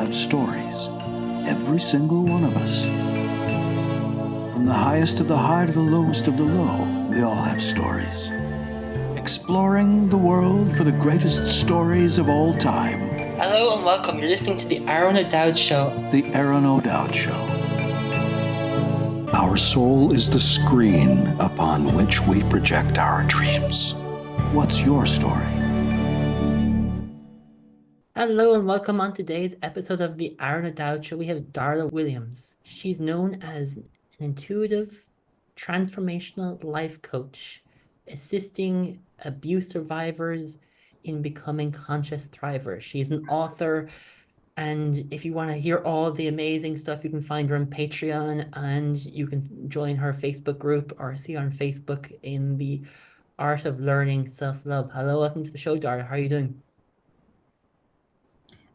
have stories. Every single one of us. From the highest of the high to the lowest of the low, we all have stories. Exploring the world for the greatest stories of all time. Hello and welcome. You're listening to the Aaron O'Dowd Show. The Aaron O'Dowd Show. Our soul is the screen upon which we project our dreams. What's your story? Hello and welcome on today's episode of the Aaron O'Dowd Show. We have Darla Williams. She's known as an intuitive, transformational life coach, assisting abuse survivors in becoming conscious thrivers. She's an author, and if you want to hear all the amazing stuff, you can find her on Patreon, and you can join her Facebook group or see her on Facebook in the Art of Learning Self-Love. Hello, welcome to the show, Darla. How are you doing?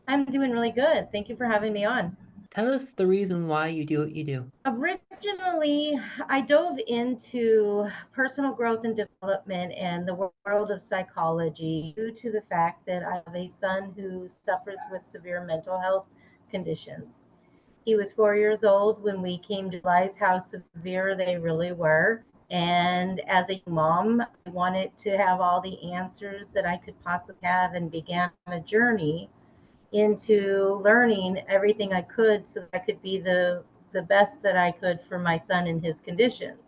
I'm doing really good. Thank you for having me on. Tell us the reason why you do what you do. Originally, I dove into personal growth and development and the world of psychology due to the fact that I have a son who suffers with severe mental health conditions. He was 4 years old when we came to realize how severe they really were. And as a mom, I wanted to have all the answers that I could possibly have and began a journey into learning everything I could so that I could be the best that I could for my son and his conditions.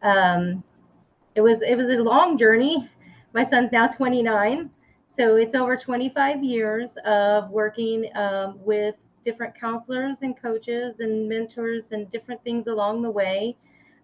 It was a long journey. My son's now 29, so it's over 25 years of working with different counselors and coaches and mentors and different things along the way.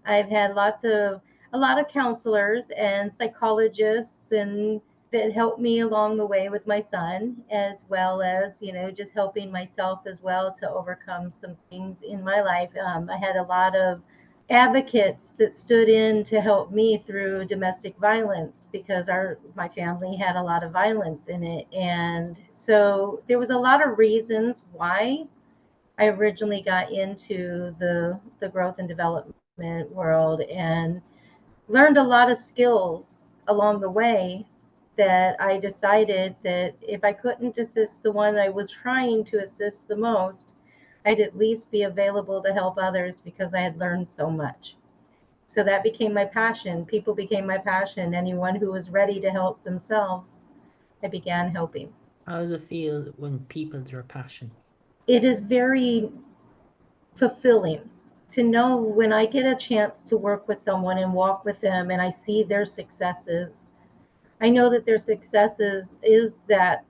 I've had a lot of counselors and psychologists and that helped me along the way with my son, as well as, just helping myself as well to overcome some things in my life. I had a lot of advocates that stood in to help me through domestic violence because my family had a lot of violence in it. And so there was a lot of reasons why I originally got into the growth and development world and learned a lot of skills along the way that I decided that if I couldn't assist the one I was trying to assist the most, I'd at least be available to help others because I had learned so much. So that became my passion. People became my passion. Anyone who was ready to help themselves, I began helping. How does it feel when people's your passion? It is very fulfilling to know when I get a chance to work with someone and walk with them and I see their successes. I know that their successes is the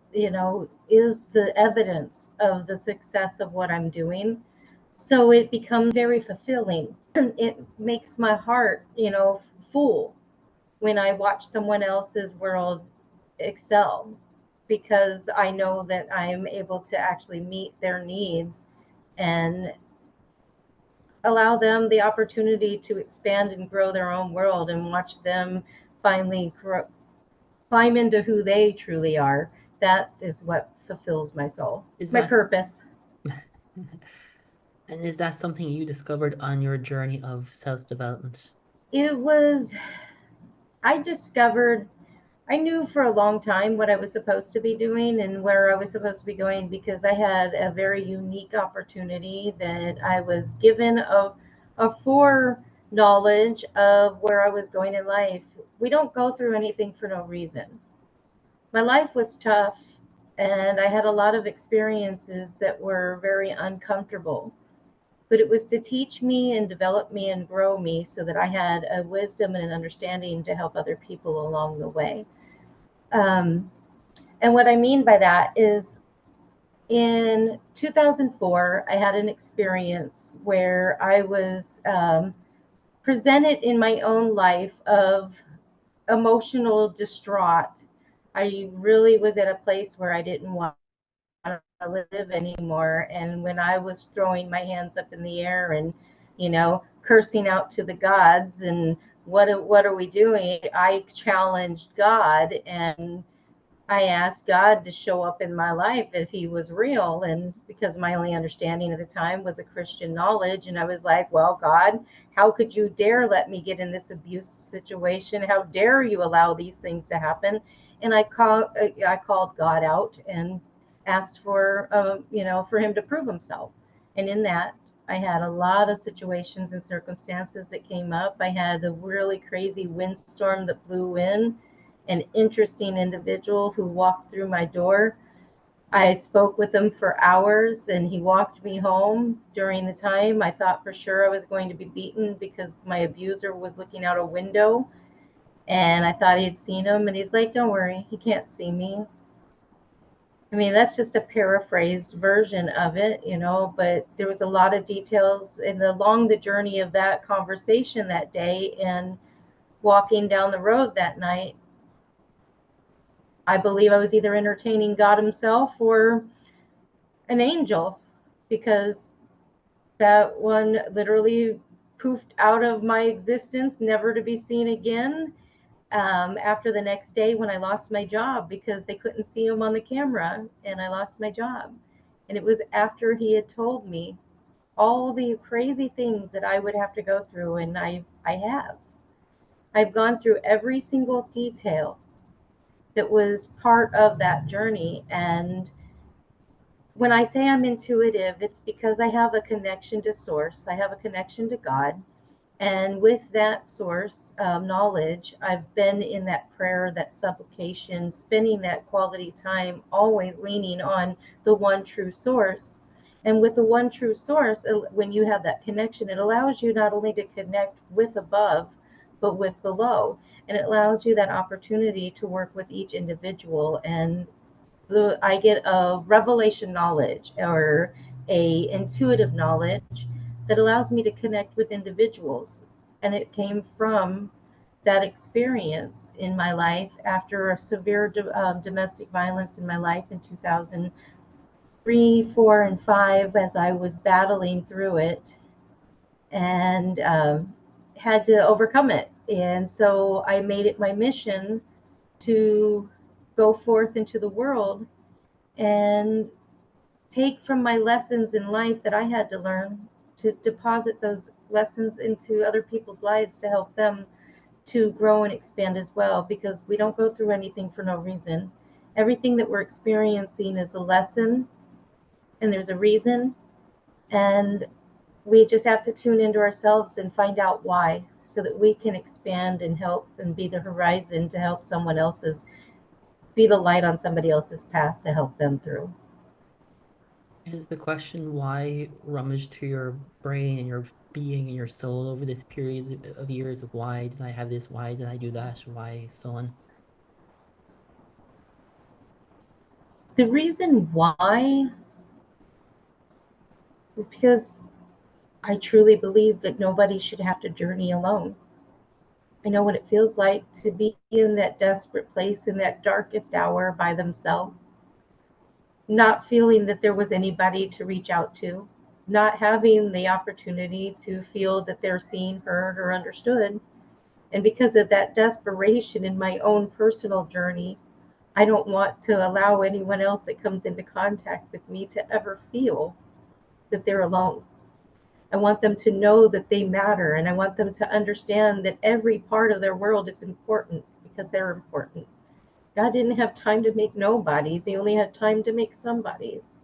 evidence of the success of what I'm doing. So it becomes very fulfilling. It makes my heart, full when I watch someone else's world excel because I know that I'm able to actually meet their needs and allow them the opportunity to expand and grow their own world and watch them finally climb into who they truly are. That is what fulfills my soul. My purpose. And is that something you discovered on your journey of self-development? I knew for a long time what I was supposed to be doing and where I was supposed to be going because I had a very unique opportunity that I was given a foreknowledge of where I was going in life. We don't go through anything for no reason. My life was tough and I had a lot of experiences that were very uncomfortable, but it was to teach me and develop me and grow me so that I had a wisdom and an understanding to help other people along the way. And what I mean by that is in 2004, I had an experience where I was presented in my own life of emotional distraught. I really was at a place where I didn't want to live anymore. And when I was throwing my hands up in the air and, cursing out to the gods and what are we doing? I challenged God and I asked God to show up in my life if he was real. And because my only understanding at the time was a Christian knowledge. And I was like, well, God, how could you dare let me get in this abuse situation? How dare you allow these things to happen? And I called God out and asked for, for him to prove himself. And in that, I had a lot of situations and circumstances that came up. I had a really crazy windstorm that blew in, an interesting individual who walked through my door. I spoke with him for hours and he walked me home. During the time, I thought for sure I was going to be beaten because my abuser was looking out a window and I thought he had seen him. And he's like, "Don't worry, he can't see me." I mean, that's just a paraphrased version of it, but there was a lot of details along the journey of that conversation that day and walking down the road that night. I believe I was either entertaining God himself or an angel, because that one literally poofed out of my existence, never to be seen again. After the next day when I lost my job because they couldn't see him on the camera and I lost my job. And it was after he had told me all the crazy things that I would have to go through. And I have. I've gone through every single detail that was part of that journey. And when I say I'm intuitive, it's because I have a connection to source. I have a connection to God. And with that source knowledge, I've been in that prayer, that supplication, spending that quality time, always leaning on the one true source. And with the one true source, when you have that connection, it allows you not only to connect with above, but with below. And it allows you that opportunity to work with each individual. And I get a revelation knowledge or a intuitive knowledge that allows me to connect with individuals. And it came from that experience in my life after a severe domestic violence in my life in 2003, 4, and 5, as I was battling through it and had to overcome it. And so I made it my mission to go forth into the world and take from my lessons in life that I had to learn, to deposit those lessons into other people's lives to help them to grow and expand as well, because we don't go through anything for no reason. Everything that we're experiencing is a lesson and there's a reason, and we just have to tune into ourselves and find out why, so that we can expand and help and be the horizon to help someone else's, be the light on somebody else's path to help them through. Is the question why rummage through your brain and your being and your soul over this period of years of why did I have this, why did I do that, why so on? The reason why is because I truly believe that nobody should have to journey alone. I know what it feels like to be in that desperate place in that darkest hour by themselves, not feeling that there was anybody to reach out to, not having the opportunity to feel that they're seen, heard, or understood. And because of that desperation in my own personal journey, I don't want to allow anyone else that comes into contact with me to ever feel that they're alone. I want them to know that they matter, and I want them to understand that every part of their world is important because they're important. God didn't have time to make nobodies, he only had time to make somebodies.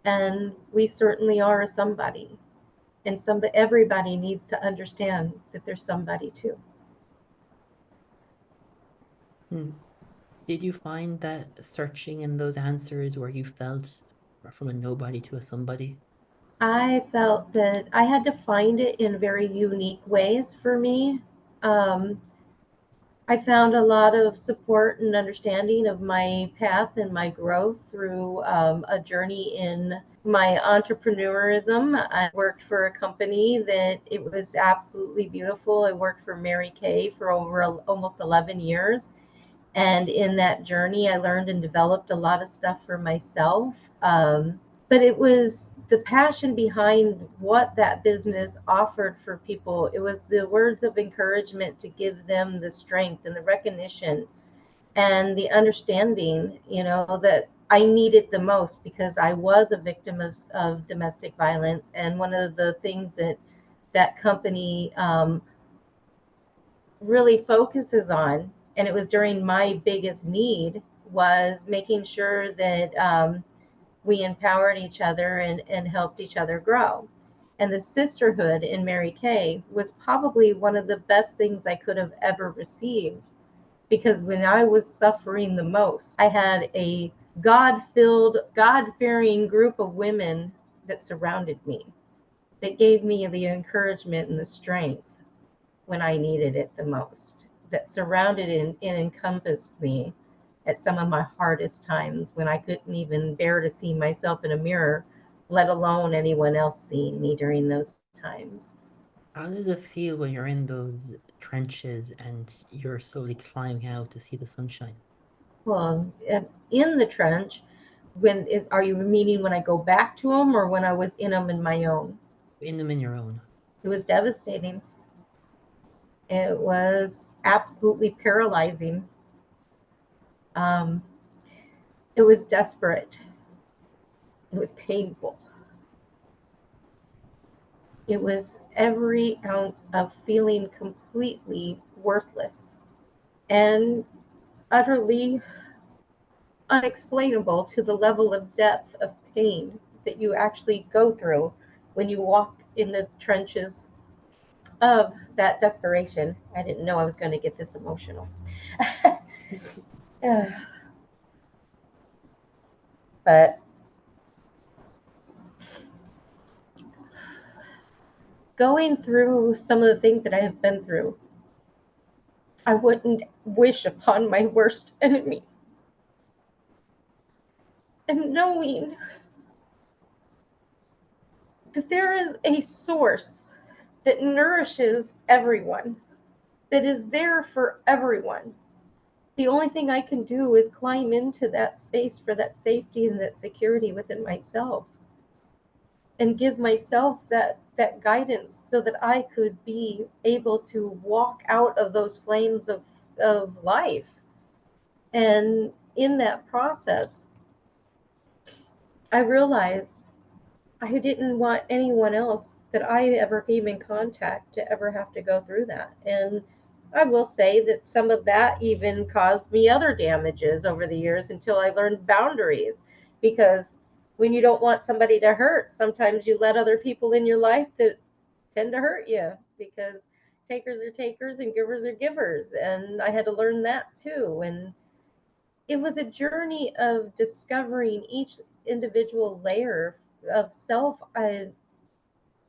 And we certainly are a somebody. And everybody needs to understand that there's somebody too. Did you find that searching in those answers where you felt from a nobody to a somebody? I felt that I had to find it in very unique ways for me. Um, I found a lot of support and understanding of my path and my growth through a journey in my entrepreneurism. I worked for a company that it was absolutely beautiful. I worked for Mary Kay for over almost 11 years. And in that journey, I learned and developed a lot of stuff for myself. But it was the passion behind what that business offered for people. It was the words of encouragement to give them the strength and the recognition and the understanding, that I needed the most, because I was a victim of domestic violence. And one of the things that company really focuses on, and it was during my biggest need, was making sure that we empowered each other and helped each other grow. And the sisterhood in Mary Kay was probably one of the best things I could have ever received, because when I was suffering the most, I had a God-filled, God-fearing group of women that surrounded me, that gave me the encouragement and the strength when I needed it the most, that surrounded and encompassed me at some of my hardest times when I couldn't even bear to see myself in a mirror, let alone anyone else seeing me during those times. How does it feel when you're in those trenches and you're slowly climbing out to see the sunshine? Well, in the trench, are you meaning when I go back to them or when I was in them in my own? In them in your own. It was devastating. It was absolutely paralyzing. Um, it was desperate. It was painful. It was every ounce of feeling completely worthless and utterly unexplainable to the level of depth of pain that you actually go through when you walk in the trenches of that desperation. I didn't know I was going to get this emotional. But going through some of the things that I have been through, I wouldn't wish upon my worst enemy. And knowing that there is a source that nourishes everyone, that is there for everyone. The only thing I can do is climb into that space for that safety and that security within myself, and give myself that guidance so that I could be able to walk out of those flames of life. And in that process, I realized I didn't want anyone else that I ever came in contact to ever have to go through that. And I will say that some of that even caused me other damages over the years until I learned boundaries. Because when you don't want somebody to hurt, sometimes you let other people in your life that tend to hurt you, because takers are takers and givers are givers. And I had to learn that too. And it was a journey of discovering each individual layer of self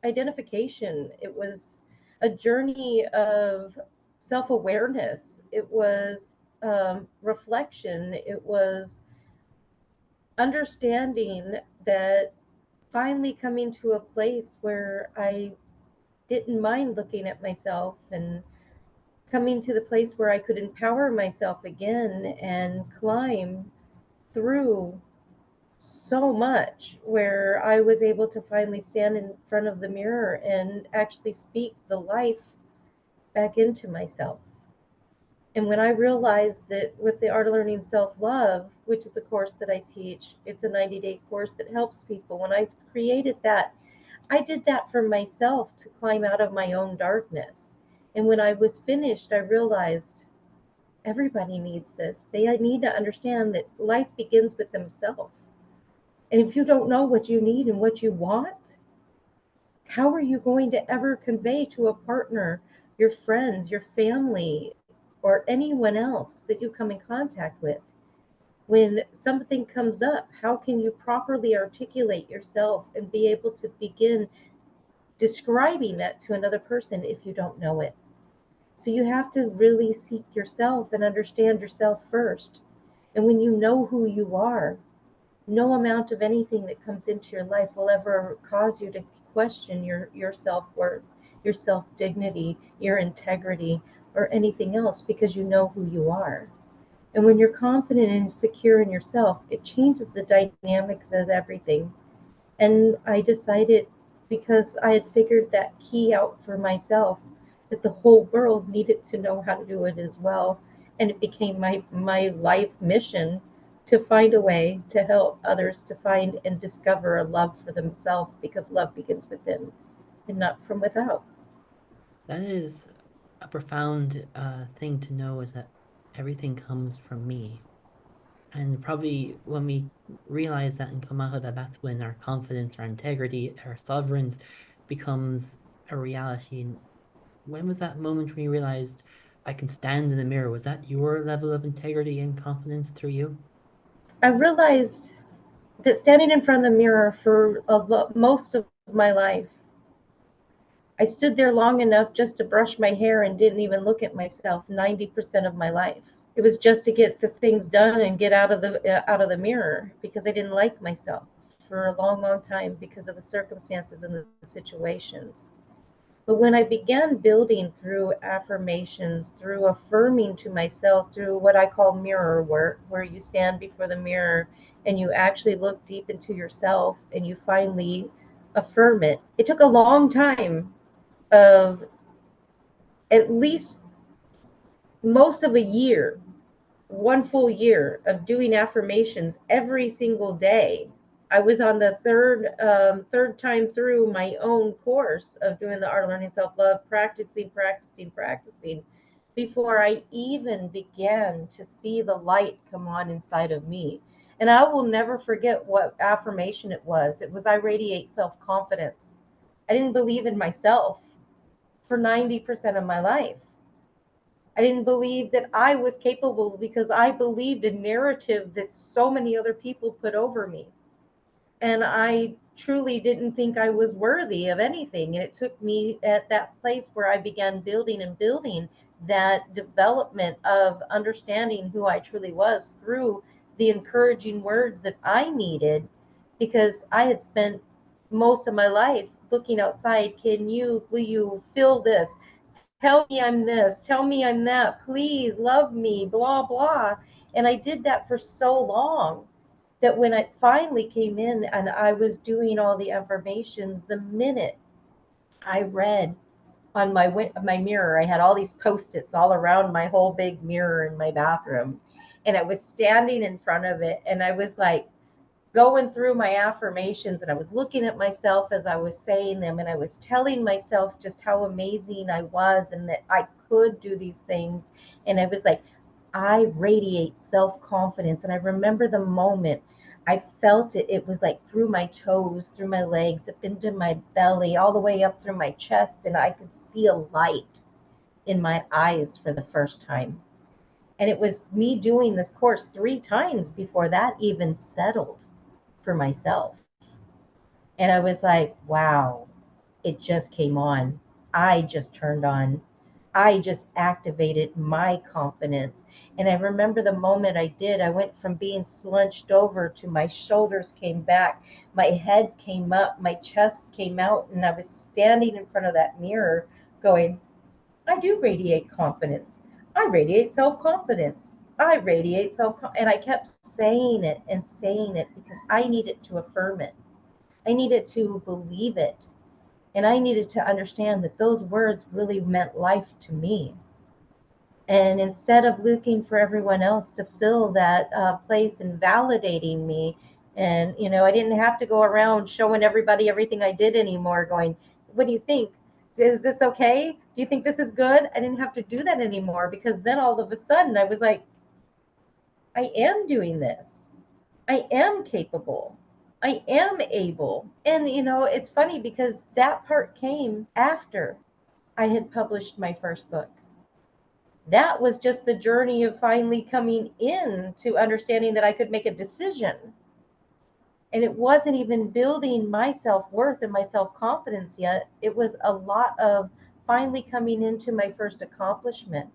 identification. It was a journey of self awareness. It was reflection. It was understanding that, finally coming to a place where I didn't mind looking at myself, and coming to the place where I could empower myself again and climb through so much, where I was able to finally stand in front of the mirror and actually speak the life back into myself. And when I realized that with the Art of Learning Self-Love, which is a course that I teach, it's a 90-day course that helps people. When I created that, I did that for myself to climb out of my own darkness. And when I was finished, I realized everybody needs this. They need to understand that life begins with themselves. And if you don't know what you need and what you want, how are you going to ever convey to a partner, your friends, your family, or anyone else that you come in contact with? When something comes up, how can you properly articulate yourself and be able to begin describing that to another person if you don't know it? So you have to really seek yourself and understand yourself first. And when you know who you are, no amount of anything that comes into your life will ever cause you to question your self-worth, your self-dignity, your integrity, or anything else, because you know who you are. And when you're confident and secure in yourself, it changes the dynamics of everything. And I decided, because I had figured that key out for myself, that the whole world needed to know how to do it as well. And it became my life mission to find a way to help others to find and discover a love for themselves, because love begins within and not from without. That is a profound thing to know, is that everything comes from me. And probably when we realize that and come out of that, that's when our confidence, our integrity, our sovereigns becomes a reality. And when was that moment when you realized I can stand in the mirror? Was that your level of integrity and confidence through you? I realized that standing in front of the mirror for most of my life, I stood there long enough just to brush my hair and didn't even look at myself 90% of my life. It was just to get the things done and get out of the mirror because I didn't like myself for a long, long time because of the circumstances and the situations. But when I began building through affirmations, through affirming to myself, through what I call mirror work, where you stand before the mirror and you actually look deep into yourself and you finally affirm it. It took a long time of at least most of a year, one full year of doing affirmations every single day. I was on the third time through my own course of doing the art of learning self-love, practicing before I even began to see the light come on inside of me. And I will never forget what affirmation it was. It was, I radiate self-confidence. I didn't believe in myself for 90% of my life. I didn't believe that I was capable because I believed a narrative that so many other people put over me. And I truly didn't think I was worthy of anything. And it took me at that place where I began building and building that development of understanding who I truly was through the encouraging words that I needed, because I had spent most of my life looking outside. Will you feel this? Tell me I'm this. Tell me I'm that. Please love me, blah, blah. And I did that for so long that when it finally came in and I was doing all the affirmations, the minute I read on my mirror, I had all these Post-its all around my whole big mirror in my bathroom. And I was standing in front of it and I was like going through my affirmations and I was looking at myself as I was saying them and I was telling myself just how amazing I was and that I could do these things. And I was like, I radiate self-confidence. And I remember the moment I felt it. It was like through my toes, through my legs, up into my belly, all the way up through my chest. And I could see a light in my eyes for the first time. And it was me doing this course 3 times before that even settled for myself. And I was like, wow, it just came on. I just turned on. I just activated my confidence. And I remember the moment I did, I went from being slunched over to my shoulders came back, my head came up, my chest came out, and I was standing in front of that mirror going, I do radiate confidence. I radiate self-confidence. I radiate and I kept saying it because I needed to affirm it. I needed to believe it. And I needed to understand that those words really meant life to me. And instead of looking for everyone else to fill that place and validating me, and, I didn't have to go around showing everybody everything I did anymore, going, what do you think? Is this okay? Do you think this is good? I didn't have to do that anymore because then all of a sudden I was like, I am doing this. I am capable. I am able. And, it's funny because that part came after I had published my first book. That was just the journey of finally coming in to understanding that I could make a decision. And it wasn't even building my self-worth and my self-confidence yet. It was a lot of finally coming into my first accomplishment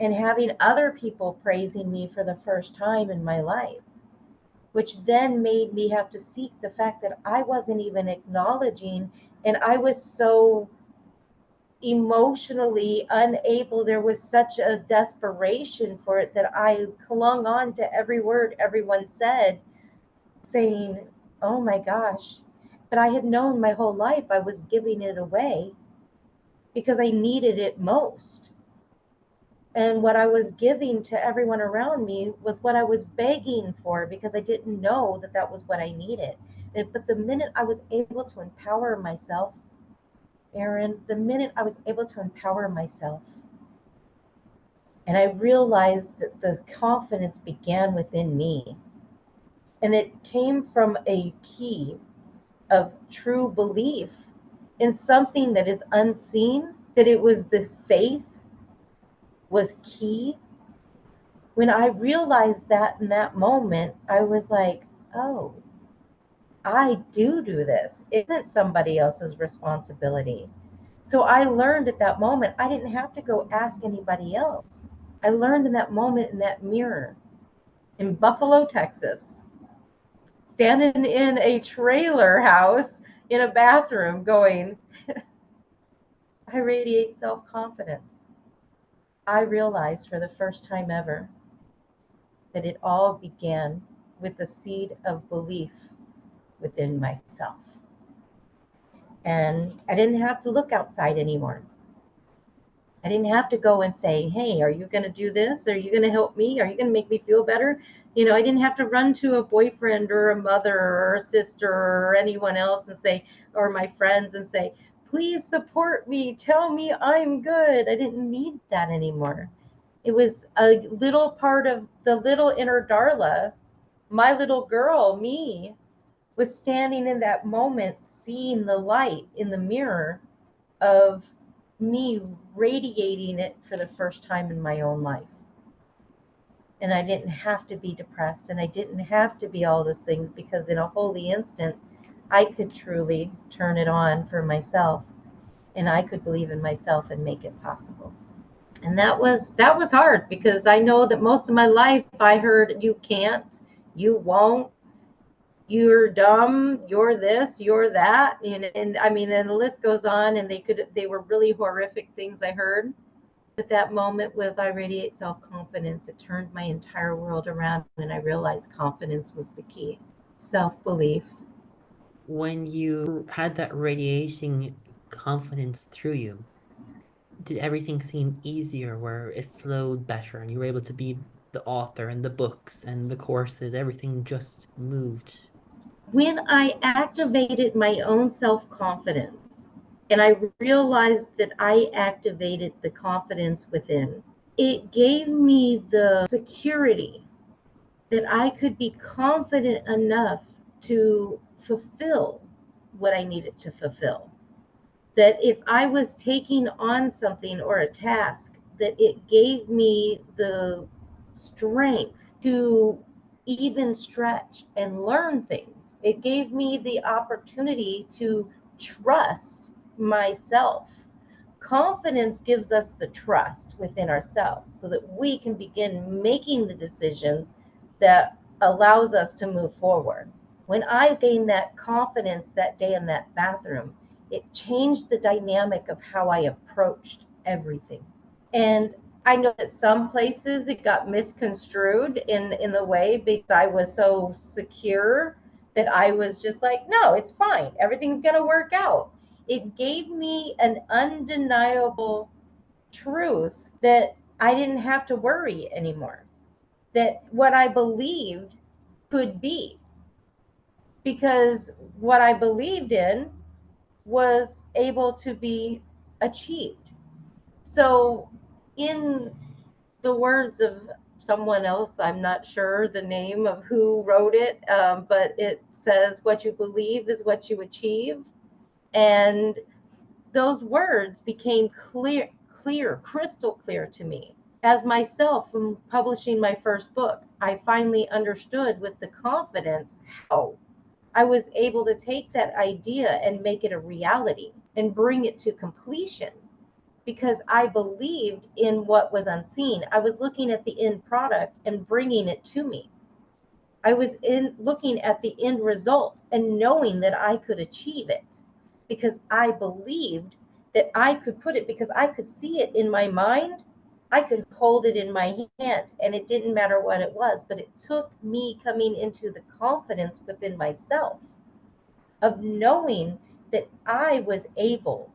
and having other people praising me for the first time in my life, which then made me have to seek the fact that I wasn't even acknowledging, and I was so emotionally unable. There was such a desperation for it that I clung on to every word everyone said, saying, oh my gosh. But I had known my whole life I was giving it away because I needed it most. And what I was giving to everyone around me was what I was begging for because I didn't know that that was what I needed. But the minute I was able to empower myself, Aaron, the minute I was able to empower myself, And I realized that the confidence began within me. And it came from a key of true belief in something that is unseen, that it was the faith was key. When I realized that in that moment, I was like, oh, I do this. It isn't somebody else's responsibility. So I learned at that moment, I didn't have to go ask anybody else. I learned in that moment in that mirror in Buffalo, Texas, standing in a trailer house in a bathroom going, I radiate self-confidence. I realized for the first time ever that it all began with the seed of belief within myself. And I didn't have to look outside anymore. I didn't have to go and say, hey, are you going to do this? Are you going to help me? Are you going to make me feel better? I didn't have to run to a boyfriend or a mother or a sister or anyone else and say, or my friends and say, please support me. Tell me I'm good. I didn't need that anymore. It was a little part of the little inner Darla, my little girl, me, was standing in that moment, seeing the light in the mirror of me radiating it for the first time in my own life. And I didn't have to be depressed, and I didn't have to be all those things, because in a holy instant, I could truly turn it on for myself, and I could believe in myself and make it possible. And that was hard, because I know that most of my life I heard, you can't, you won't, you're dumb, you're this, you're that, and I mean, and the list goes on, and they were really horrific things I heard. At that moment with I radiate self-confidence, it turned my entire world around, and I realized confidence was the key. Self-belief. When you had that radiating confidence through you, did everything seem easier, where it flowed better and you were able to be the author and the books and the courses, everything just moved? When I activated my own self-confidence and I realized that I activated the confidence within, it gave me the security that I could be confident enough to fulfill what I needed to fulfill. That if I was taking on something or a task, that it gave me the strength to even stretch and learn things. It gave me the opportunity to trust myself. Confidence gives us the trust within ourselves so that we can begin making the decisions that allows us to move forward. When I gained that confidence that day in that bathroom, it changed the dynamic of how I approached everything. And I know that some places it got misconstrued in the way, because I was so secure that I was just like, no, it's fine. Everything's going to work out. It gave me an undeniable truth that I didn't have to worry anymore, that what I believed could be, because what I believed in was able to be achieved. So, in the words of someone else, I'm not sure the name of who wrote it, but it says, what you believe is what you achieve. And those words became clear, crystal clear to me. As myself, from publishing my first book, I finally understood with the confidence how I was able to take that idea and make it a reality and bring it to completion, because I believed in what was unseen. I was looking at the end product and bringing it to me. I was looking at the end result and knowing that I could achieve it, because I believed that I could put it, because I could see it in my mind. I could hold it in my hand, and it didn't matter what it was, but it took me coming into the confidence within myself of knowing that I was able,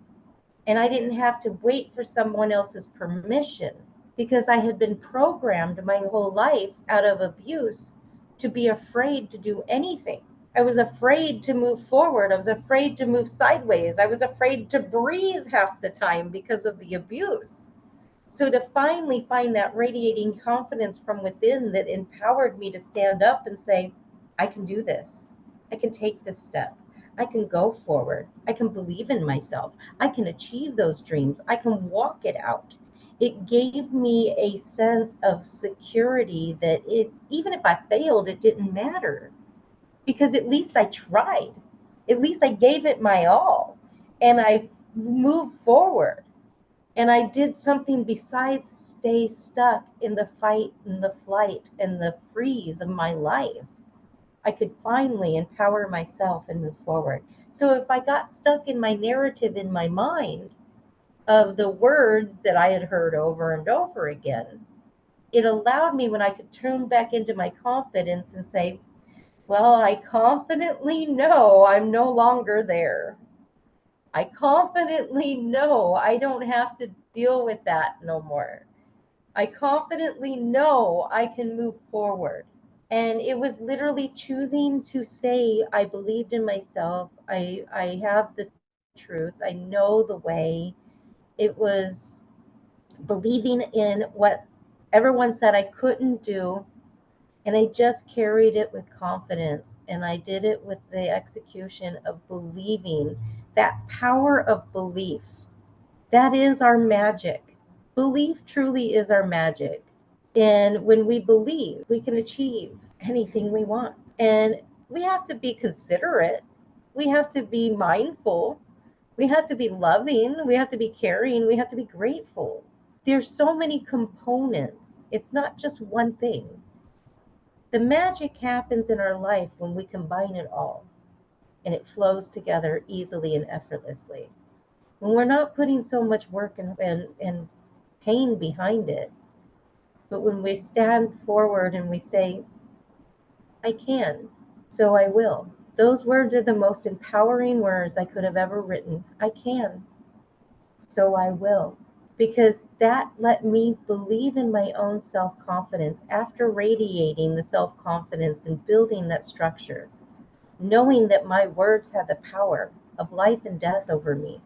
and I didn't have to wait for someone else's permission, because I had been programmed my whole life out of abuse to be afraid to do anything. I was afraid to move forward. I was afraid to move sideways. I was afraid to breathe half the time because of the abuse. So to finally find that radiating confidence from within that empowered me to stand up and say, I can do this. I can take this step. I can go forward. I can believe in myself. I can achieve those dreams. I can walk it out. It gave me a sense of security that even if I failed, it didn't matter, because at least I tried. At least I gave it my all, and I moved forward. And I did something besides stay stuck in the fight and the flight and the freeze of my life. I could finally empower myself and move forward. So if I got stuck in my narrative in my mind of the words that I had heard over and over again, it allowed me, when I could turn back into my confidence and say, well, I confidently know I'm no longer there. I confidently know I don't have to deal with that no more. I confidently know I can move forward. And it was literally choosing to say, I believed in myself. I have the truth. I know the way. It was believing in what everyone said I couldn't do. And I just carried it with confidence. And I did it with the execution of believing. That power of belief, that is our magic. Belief truly is our magic. And when we believe, we can achieve anything we want. And we have to be considerate. We have to be mindful. We have to be loving. We have to be caring. We have to be grateful. There's so many components. It's not just one thing. The magic happens in our life when we combine it all, and it flows together easily and effortlessly. When we're not putting so much work and pain behind it, but when we stand forward and we say, I can, so I will. Those words are the most empowering words I could have ever written. I can, so I will. Because that let me believe in my own self-confidence after radiating the self-confidence and building that structure, knowing that my words had the power of life and death over me.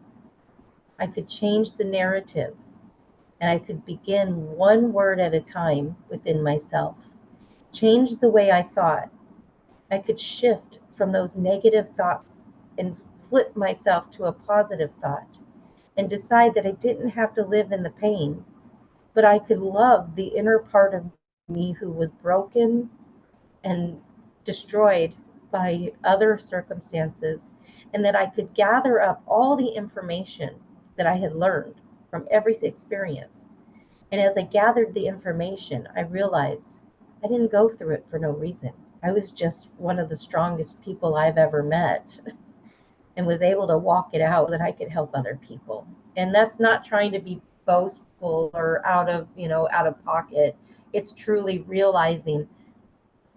I could change the narrative, and I could begin one word at a time within myself, change the way I thought. I could shift from those negative thoughts and flip myself to a positive thought and decide that I didn't have to live in the pain, but I could love the inner part of me who was broken and destroyed by other circumstances, and that I could gather up all the information that I had learned from every experience. And as I gathered the information, I realized I didn't go through it for no reason. I was just one of the strongest people I've ever met and was able to walk it out so that I could help other people. And that's not trying to be boastful or out of pocket. It's truly realizing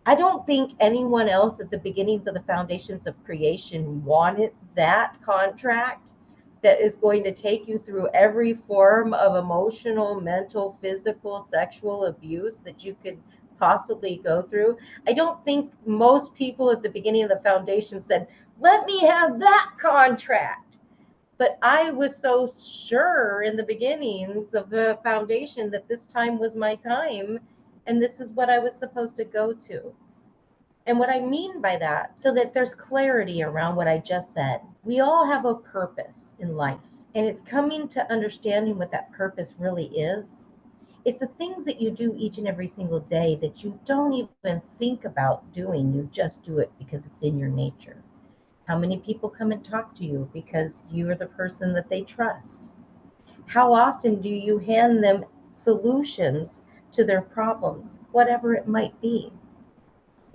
I don't think anyone else at the beginnings of the foundations of creation wanted that contract that is going to take you through every form of emotional, mental, physical, sexual abuse that you could possibly go through. I don't think most people at the beginning of the foundation said, let me have that contract. But I was so sure in the beginnings of the foundation that this time was my time, and this is what I was supposed to go to. And what I mean by that, so that there's clarity around what I just said, we all have a purpose in life, and it's coming to understanding what that purpose really is. It's the things that you do each and every single day that you don't even think about doing. You just do it because it's in your nature. How many people come and talk to you because you are the person that they trust? How often do you hand them solutions to their problems, whatever it might be?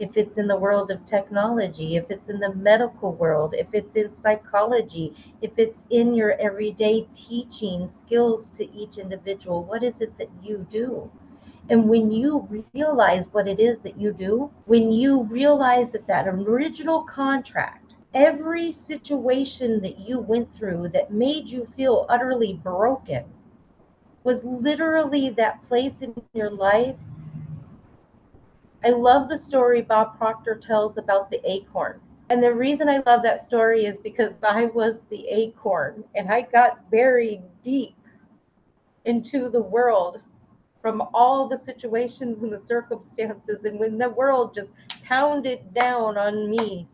If it's in the world of technology, if it's in the medical world, if it's in psychology, if it's in your everyday teaching skills to each individual, what is it that you do? And when you realize what it is that you do, when you realize that original contract, every situation that you went through that made you feel utterly broken was literally that place in your life. I love the story Bob Proctor tells about the acorn. And the reason I love that story is because I was the acorn and I got buried deep into the world from all the situations and the circumstances. And when the world just pounded down on me,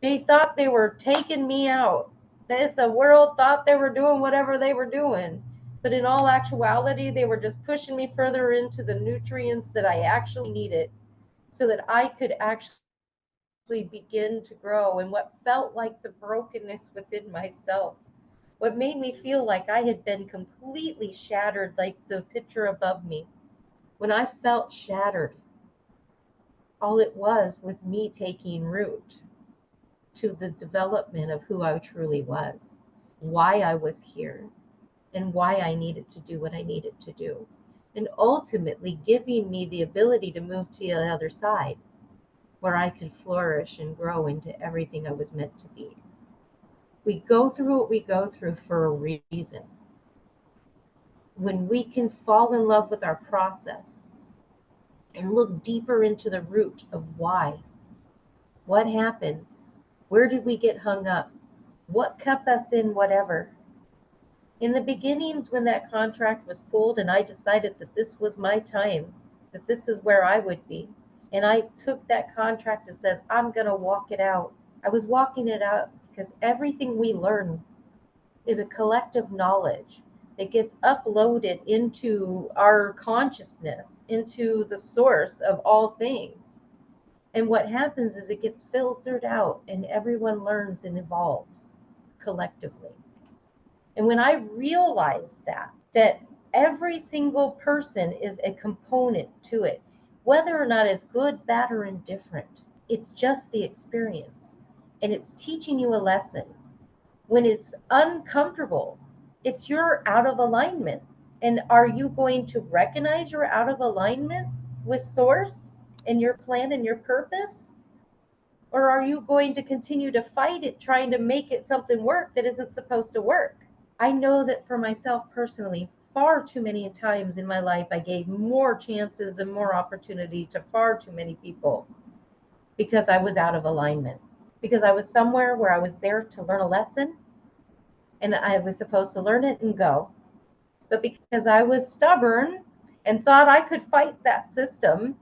they thought they were taking me out. The world thought they were doing whatever they were doing. But in all actuality, they were just pushing me further into the nutrients that I actually needed so that I could actually begin to grow. And what felt like the brokenness within myself, what made me feel like I had been completely shattered, like the picture above me, when I felt shattered, all it was me taking root to the development of who I truly was, why I was here, and why I needed to do what I needed to do. And ultimately giving me the ability to move to the other side where I could flourish and grow into everything I was meant to be. We go through what we go through for a reason. When we can fall in love with our process and look deeper into the root of why, what happened, where did we get hung up, what kept us in whatever. In the beginnings, when that contract was pulled and I decided that this was my time, that this is where I would be, and I took that contract and said, I'm going to walk it out. I was walking it out because everything we learn is a collective knowledge that gets uploaded into our consciousness, into the source of all things. And what happens is it gets filtered out and everyone learns and evolves collectively. And when I realized that every single person is a component to it, whether or not it's good, bad, or indifferent, it's just the experience. And it's teaching you a lesson. When it's uncomfortable, it's you're out of alignment. And are you going to recognize you're out of alignment with source and your plan and your purpose? Or are you going to continue to fight it, trying to make it something work that isn't supposed to work? I know that for myself personally, far too many times in my life, I gave more chances and more opportunity to far too many people because I was out of alignment. Because I was somewhere where I was there to learn a lesson and I was supposed to learn it and go. But because I was stubborn and thought I could fight that system,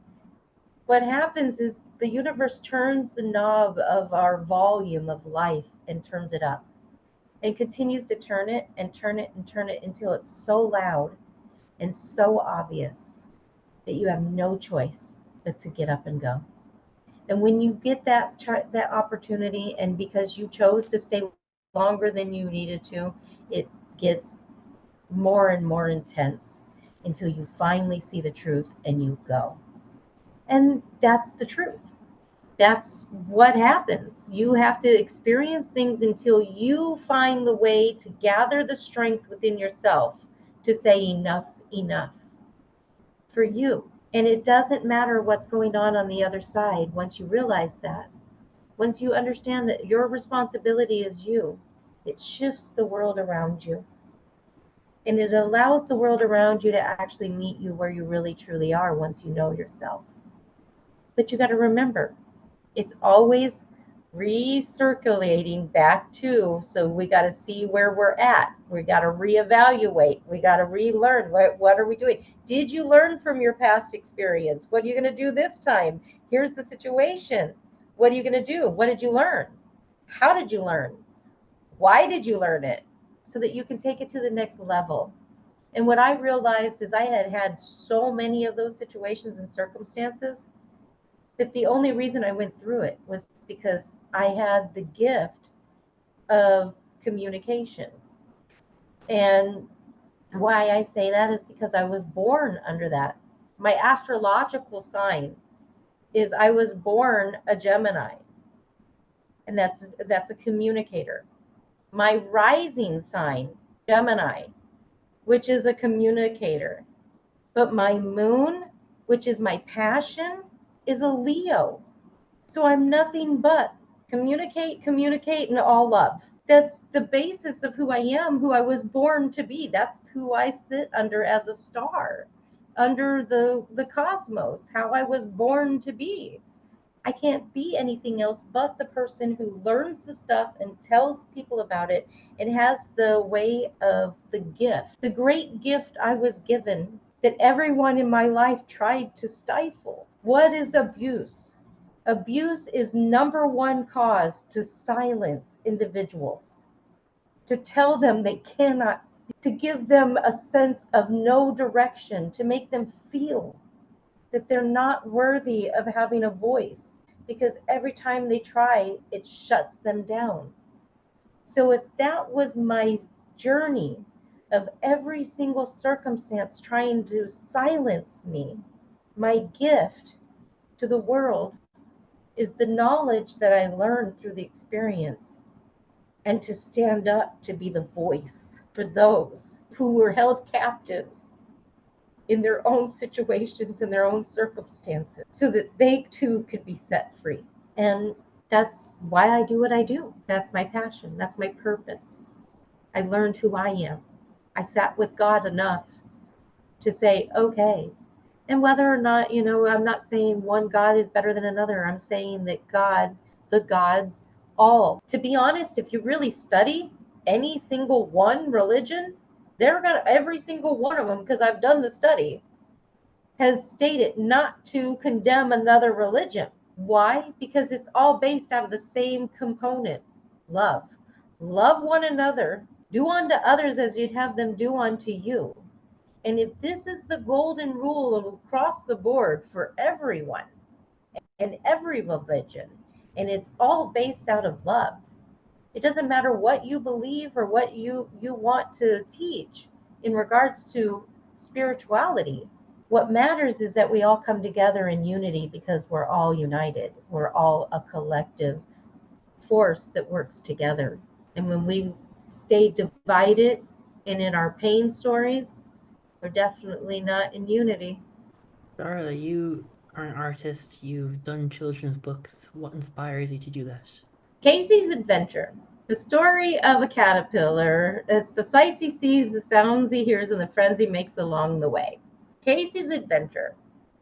what happens is the universe turns the knob of our volume of life and turns it up. And continues to turn it and turn it and turn it until it's so loud and so obvious that you have no choice but to get up and go. And when you get that opportunity, and because you chose to stay longer than you needed to, it gets more and more intense until you finally see the truth and you go. And that's the truth. That's what happens. You have to experience things until you find the way to gather the strength within yourself to say enough's enough for you. And it doesn't matter what's going on the other side. Once you realize that, once you understand that your responsibility is you, it shifts the world around you. And it allows the world around you to actually meet you where you really truly are once you know yourself. But you got to remember, it's always recirculating back to, so we got to see where we're at. We got to reevaluate. We got to relearn. What are we doing? Did you learn from your past experience? What are you going to do this time? Here's the situation. What are you going to do? What did you learn? How did you learn? Why did you learn it? So that you can take it to the next level. And what I realized is I had so many of those situations and circumstances that the only reason I went through it was because I had the gift of communication. And why I say that is because I was born under that. My astrological sign is I was born a Gemini, and that's a communicator. My rising sign, Gemini, which is a communicator. But my moon, which is my passion, is a Leo. So I'm nothing but communicate, and all love. That's the basis of who I am, who I was born to be. That's who I sit under as a star, under the cosmos, how I was born to be. I can't be anything else but the person who learns the stuff and tells people about it and has the way of the gift, the great gift I was given that everyone in my life tried to stifle. What is abuse? Abuse is number one cause to silence individuals, to tell them they cannot speak, to give them a sense of no direction, to make them feel that they're not worthy of having a voice, because every time they try, it shuts them down. So if that was my journey of every single circumstance trying to silence me, my gift to the world is the knowledge that I learned through the experience, and to stand up to be the voice for those who were held captives in their own situations and their own circumstances, so that they too could be set free. And that's why I do what I do. That's my passion. That's my purpose. I learned who I am. I sat with God enough to say, okay. And whether or not, I'm not saying one God is better than another. I'm saying that God, the gods, all. To be honest, if you really study any single one religion, they're got every single one of them, because I've done the study, has stated not to condemn another religion. Why? Because it's all based out of the same component: love. Love one another. Do unto others as you'd have them do unto you. And if this is the golden rule across the board for everyone and every religion, and it's all based out of love, it doesn't matter what you believe or what you want to teach in regards to spirituality. What matters is that we all come together in unity, because we're all united. We're all a collective force that works together. And when we stay divided and in our pain stories, we're definitely not in unity. Darla, you are an artist. You've done children's books. What inspires you to do that? Casey's Adventure. The story of a caterpillar. It's the sights he sees, the sounds he hears, and the friends he makes along the way. Casey's Adventure.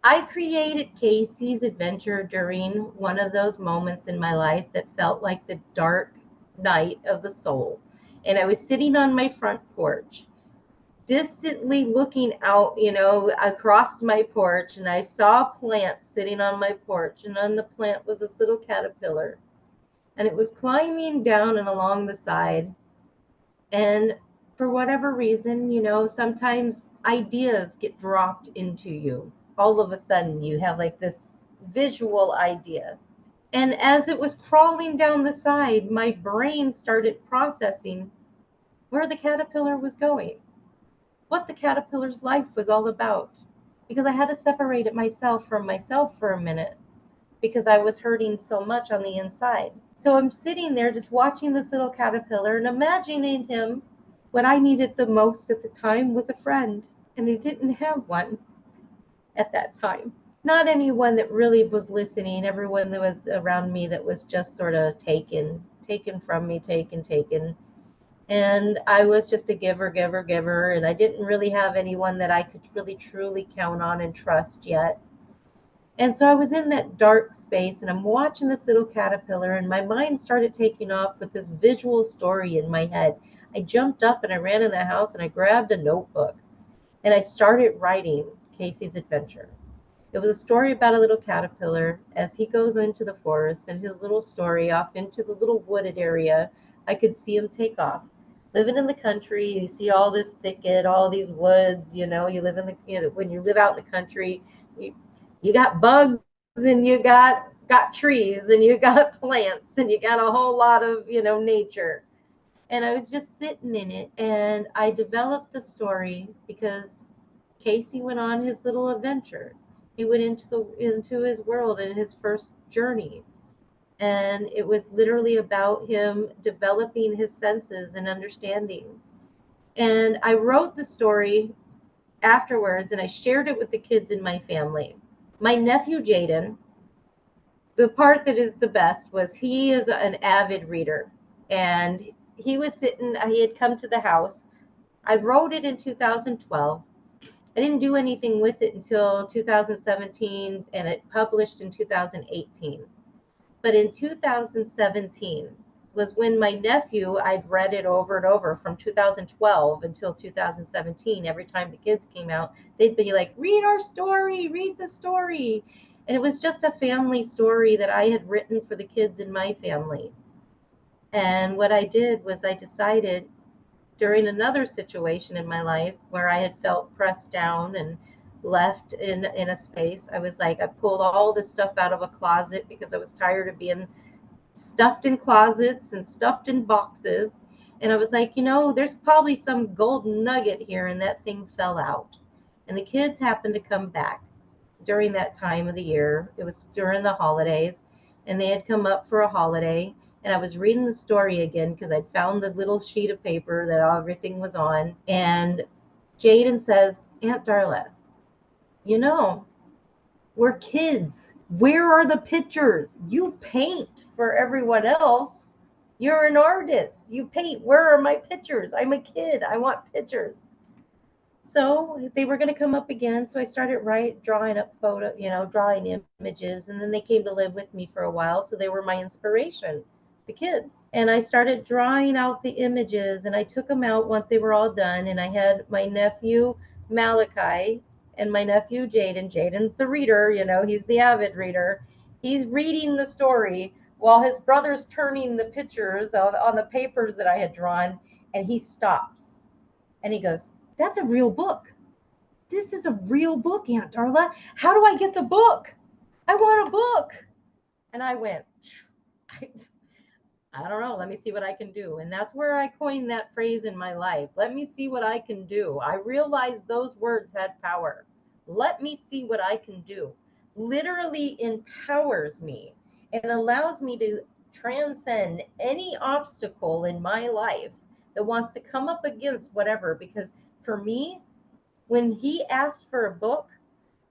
I created Casey's Adventure during one of those moments in my life that felt like the dark night of the soul. And I was sitting on my front porch, distantly looking out, across my porch, and I saw a plant sitting on my porch, and on the plant was this little caterpillar, and it was climbing down and along the side. And for whatever reason, sometimes ideas get dropped into you. All of a sudden, you have like this visual idea. And as it was crawling down the side, my brain started processing where the caterpillar was going, what the caterpillar's life was all about, because I had to separate it myself from myself for a minute, because I was hurting so much on the inside. So I'm sitting there just watching this little caterpillar and imagining him. What I needed the most at the time was a friend, and I didn't have one at that time. Not anyone that really was listening. Everyone that was around me that was just sort of taken from me, taken. And I was just a giver, and I didn't really have anyone that I could really truly count on and trust yet. And so I was in that dark space, and I'm watching this little caterpillar, and my mind started taking off with this visual story in my head. I jumped up and I ran in the house and I grabbed a notebook and I started writing Casey's Adventure. It was a story about a little caterpillar as he goes into the forest, and his little story off into the little wooded area. I could see him take off. Living in the country, you see all this thicket, all these woods, you live in the, when you live out in the country, you got bugs, and you got trees, and you got plants, and you got a whole lot of, nature. And I was just sitting in it, and I developed the story because Casey went on his little adventure. He went into his world in his first journey. And it was literally about him developing his senses and understanding. And I wrote the story afterwards, and I shared it with the kids in my family. My nephew Jaden, the part that is the best was he is an avid reader, and he was sitting, he had come to the house. I wrote it in 2012, I didn't do anything with it until 2017, and it published in 2018. But in 2017 was when my nephew, I'd read it over and over from 2012 until 2017. Every time the kids came out, they'd be like, read our story, read the story. And it was just a family story that I had written for the kids in my family. And what I did was I decided during another situation in my life where I had felt pressed down and left in a space, I was like, I pulled all this stuff out of a closet because I was tired of being stuffed in closets and stuffed in boxes. And I was like, there's probably some golden nugget here. And that thing fell out. And the kids happened to come back during that time of the year. It was during the holidays. And they had come up for a holiday. And I was reading the story again because I'd found the little sheet of paper that everything was on. And Jaden says, Aunt Darla, we're kids. Where are the pictures? You paint for everyone else. You're an artist. You paint. Where are my pictures? I'm a kid. I want pictures. So they were going to come up again. So I started drawing up drawing images. And then they came to live with me for a while. So they were my inspiration, the kids. And I started drawing out the images, and I took them out once they were all done. And I had my nephew, Malachi, and my nephew, Jaden. Jaden's the reader, he's the avid reader. He's reading the story while his brother's turning the pictures on the papers that I had drawn. And he stops and he goes, that's a real book. This is a real book, Aunt Darla. How do I get the book? I want a book. And I went, I don't know. Let me see what I can do. And that's where I coined that phrase in my life. Let me see what I can do. I realized those words had power. Let me see what I can do. Literally empowers me and allows me to transcend any obstacle in my life that wants to come up against whatever. Because for me, when he asked for a book,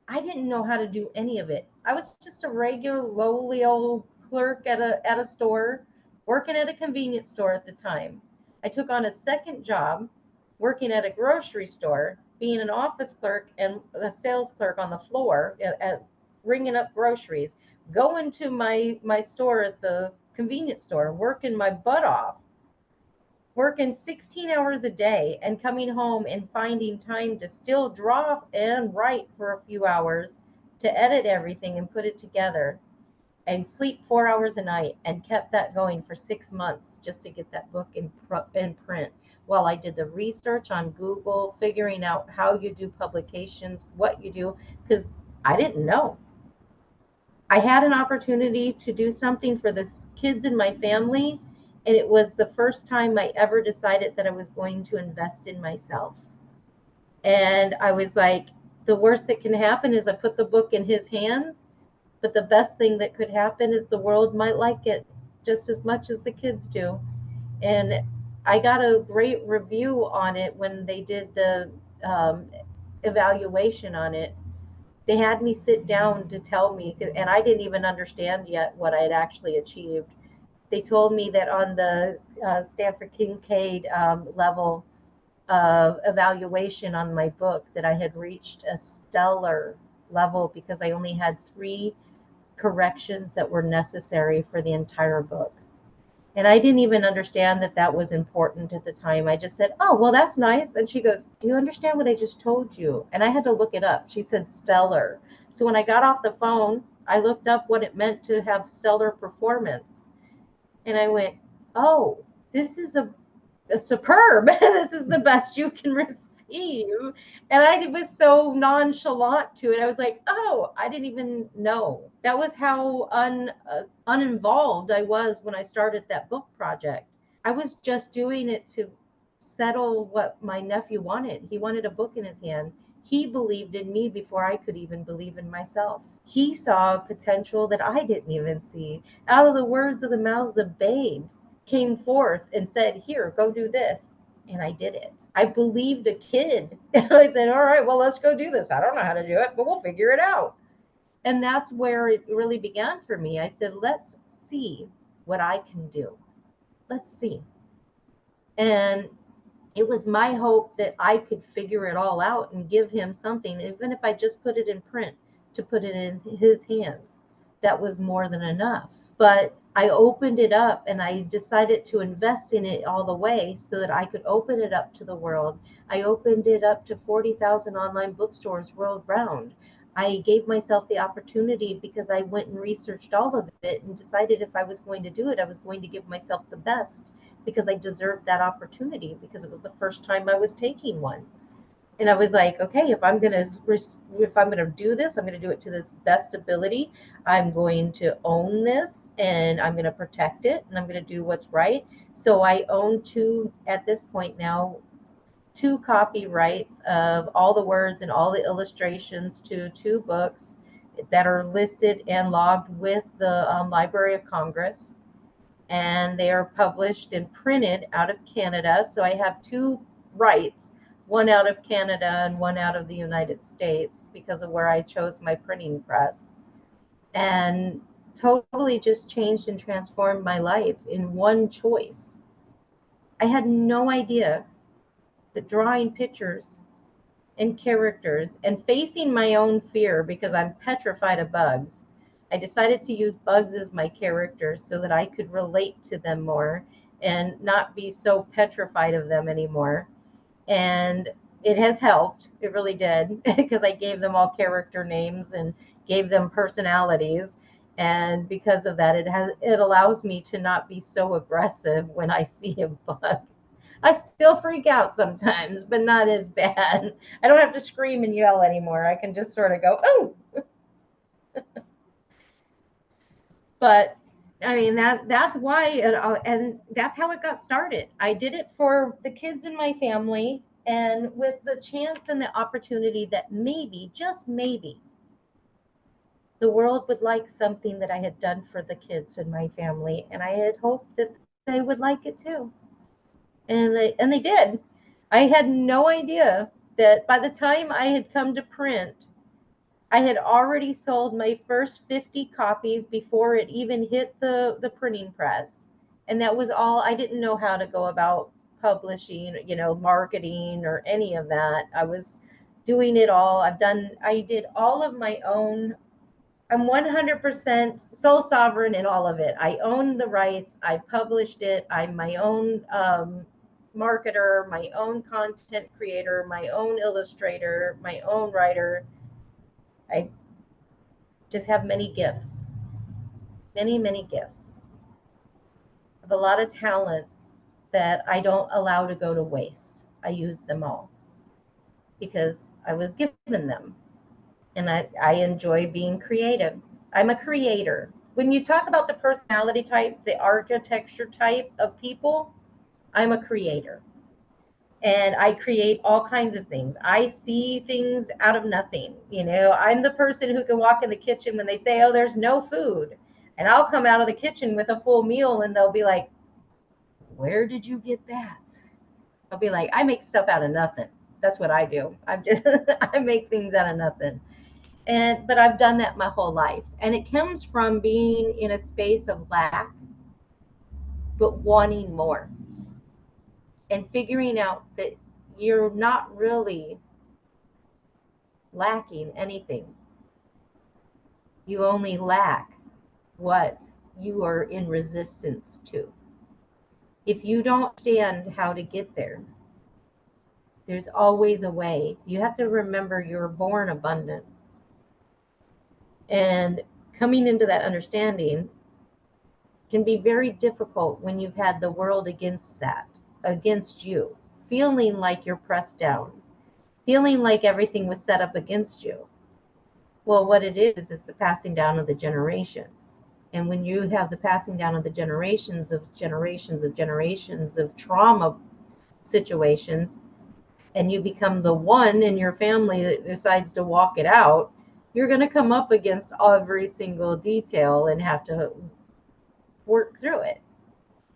I didn't know how to do any of it. I was just a regular lowly old clerk at a store, working at a convenience store at the time. I took on a second job working at a grocery store, being an office clerk and a sales clerk on the floor at ringing up groceries, going to my store at the convenience store, working my butt off, working 16 hours a day and coming home and finding time to still draw and write for a few hours, to edit everything and put it together, and sleep 4 hours a night, and kept that going for 6 months just to get that book in print while I did the research on Google, figuring out how you do publications, what you do, because I didn't know. I had an opportunity to do something for the kids in my family, and it was the first time I ever decided that I was going to invest in myself. And I was like, the worst that can happen is I put the book in his hand, but the best thing that could happen is the world might like it just as much as the kids do. And I got a great review on it when they did the evaluation on it. They had me sit down to tell me, and I didn't even understand yet what I had actually achieved. They told me that on the Stanford Kincaid level of evaluation on my book, that I had reached a stellar level because I only had 3 corrections that were necessary for the entire book. And I didn't even understand that that was important at the time. I just said, oh, well, that's nice. And she goes, do you understand what I just told you? And I had to look it up. She said stellar. So when I got off the phone, I looked up what it meant to have stellar performance. And I went, oh, this is a superb. This is the best you can receive. And I was so nonchalant to it. I was like, oh, I didn't even know. That was how uninvolved I was when I started that book project. I was just doing it to settle what my nephew wanted. He wanted a book in his hand. He believed in me before I could even believe in myself. He saw potential that I didn't even see. Out of the words of the mouths of babes came forth and said, here, go do this. And I did it. I believed a kid. I said, all right, well, let's go do this. I don't know how to do it, but we'll figure it out. And that's where it really began for me. I said, let's see what I can do. Let's see. And it was my hope that I could figure it all out and give him something, even if I just put it in print, to put it in his hands. That was more than enough. But I opened it up and I decided to invest in it all the way so that I could open it up to the world. I opened it up to 40,000 online bookstores world round. I gave myself the opportunity because I went and researched all of it and decided if I was going to do it, I was going to give myself the best because I deserved that opportunity because it was the first time I was taking one. And I was like, okay, if I'm gonna do this, I'm gonna do it to the best ability. I'm going to own this, and I'm gonna protect it, and I'm gonna do what's right. So I own two at this point now, two copyrights of all the words and all the illustrations to two books that are listed and logged with the Library of Congress, and they are published and printed out of Canada. So I have two rights, one out of Canada and one out of the United States because of where I chose my printing press. And totally just changed and transformed my life in one choice. I had no idea that drawing pictures and characters and facing my own fear, because I'm petrified of bugs, I decided to use bugs as my characters so that I could relate to them more and not be so petrified of them anymore. And it has helped. It really did because I gave them all character names and gave them personalities. And because of that, it allows me to not be so aggressive when I see a bug. I still freak out sometimes, but not as bad. I don't have to scream and yell anymore. I can just sort of go, oh. But I mean, that's why and that's how it got started. I did it for the kids in my family, and with the chance and the opportunity that maybe, just maybe, the world would like something that I had done for the kids in my family, and I had hoped that they would like it too. And they did. I had no idea that by the time I had come to print, I had already sold my first 50 copies before it even hit the printing press. And that was all. I didn't know how to go about publishing, marketing or any of that. I was doing it all. I did all of my own. I'm 100% sole sovereign in all of it. I own the rights. I published it. I'm my own marketer, my own content creator, my own illustrator, my own writer. I just have many gifts, many, many gifts. I have a lot of talents that I don't allow to go to waste. I use them all because I was given them. And I enjoy being creative. I'm a creator. When you talk about the personality type, the architecture type of people, I'm a creator. And I create all kinds of things. I see things out of nothing. I'm the person who can walk in the kitchen when they say, oh, there's no food. And I'll come out of the kitchen with a full meal and they'll be like, where did you get that? I'll be like, I make stuff out of nothing. That's what I do. I make things out of nothing. But I've done that my whole life. And it comes from being in a space of lack, but wanting more. And figuring out that you're not really lacking anything. You only lack what you are in resistance to. If you don't understand how to get there, there's always a way. You have to remember you're born abundant. And coming into that understanding can be very difficult when you've had the world against you, feeling like you're pressed down, feeling like everything was set up against you. Well, what it is the passing down of the generations. And when you have the passing down of the generations of trauma situations, and you become the one in your family that decides to walk it out, you're going to come up against every single detail and have to work through it.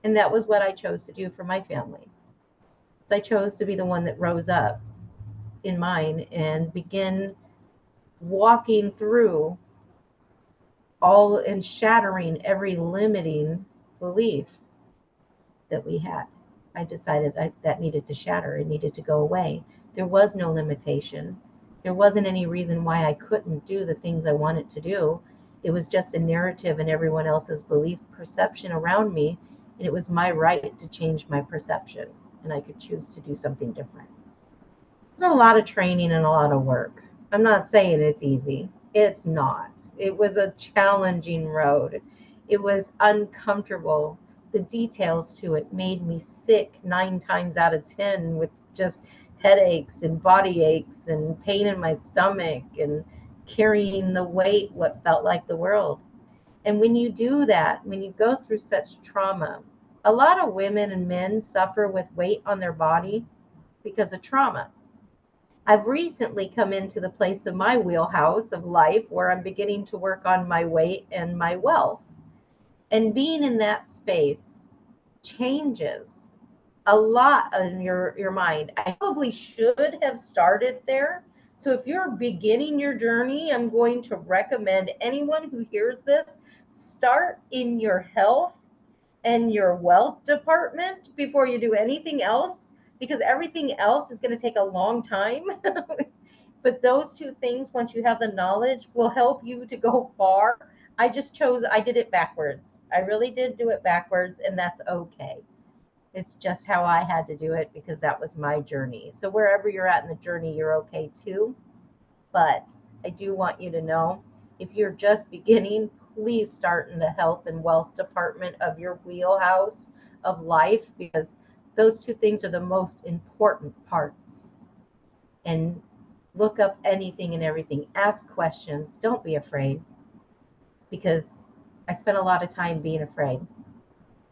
And that was what I chose to do for my family. So I chose to be the one that rose up in mine and begin walking through all and shattering every limiting belief that we had. I decided that needed to shatter. It needed to go away. There was no limitation. There wasn't any reason why I couldn't do the things I wanted to do. It was just a narrative and everyone else's belief perception around me. And it was my right to change my perception. And I could choose to do something different. It's a lot of training and a lot of work. I'm not saying it's easy. It's not. It was a challenging road. It was uncomfortable. The details to it made me sick 9 times out of 10 with just headaches and body aches and pain in my stomach and carrying the weight, what felt like the world. And when you do that, when you go through such trauma, a lot of women and men suffer with weight on their body because of trauma. I've recently come into the place of my wheelhouse of life where I'm beginning to work on my weight and my wealth. And being in that space changes a lot in your mind. I probably should have started there. So if you're beginning your journey, I'm going to recommend anyone who hears this, start in your health and your wealth department before you do anything else, because everything else is going to take a long time. But those two things, once you have the knowledge, will help you to go far. I did it backwards. I really did do it backwards, and that's okay. It's just how I had to do it because that was my journey. So wherever you're at in the journey, you're okay too. But I do want you to know, if you're just beginning, please start in the health and wealth department of your wheelhouse of life, because those two things are the most important parts. And look up anything and everything. Ask questions. Don't be afraid, because I spent a lot of time being afraid,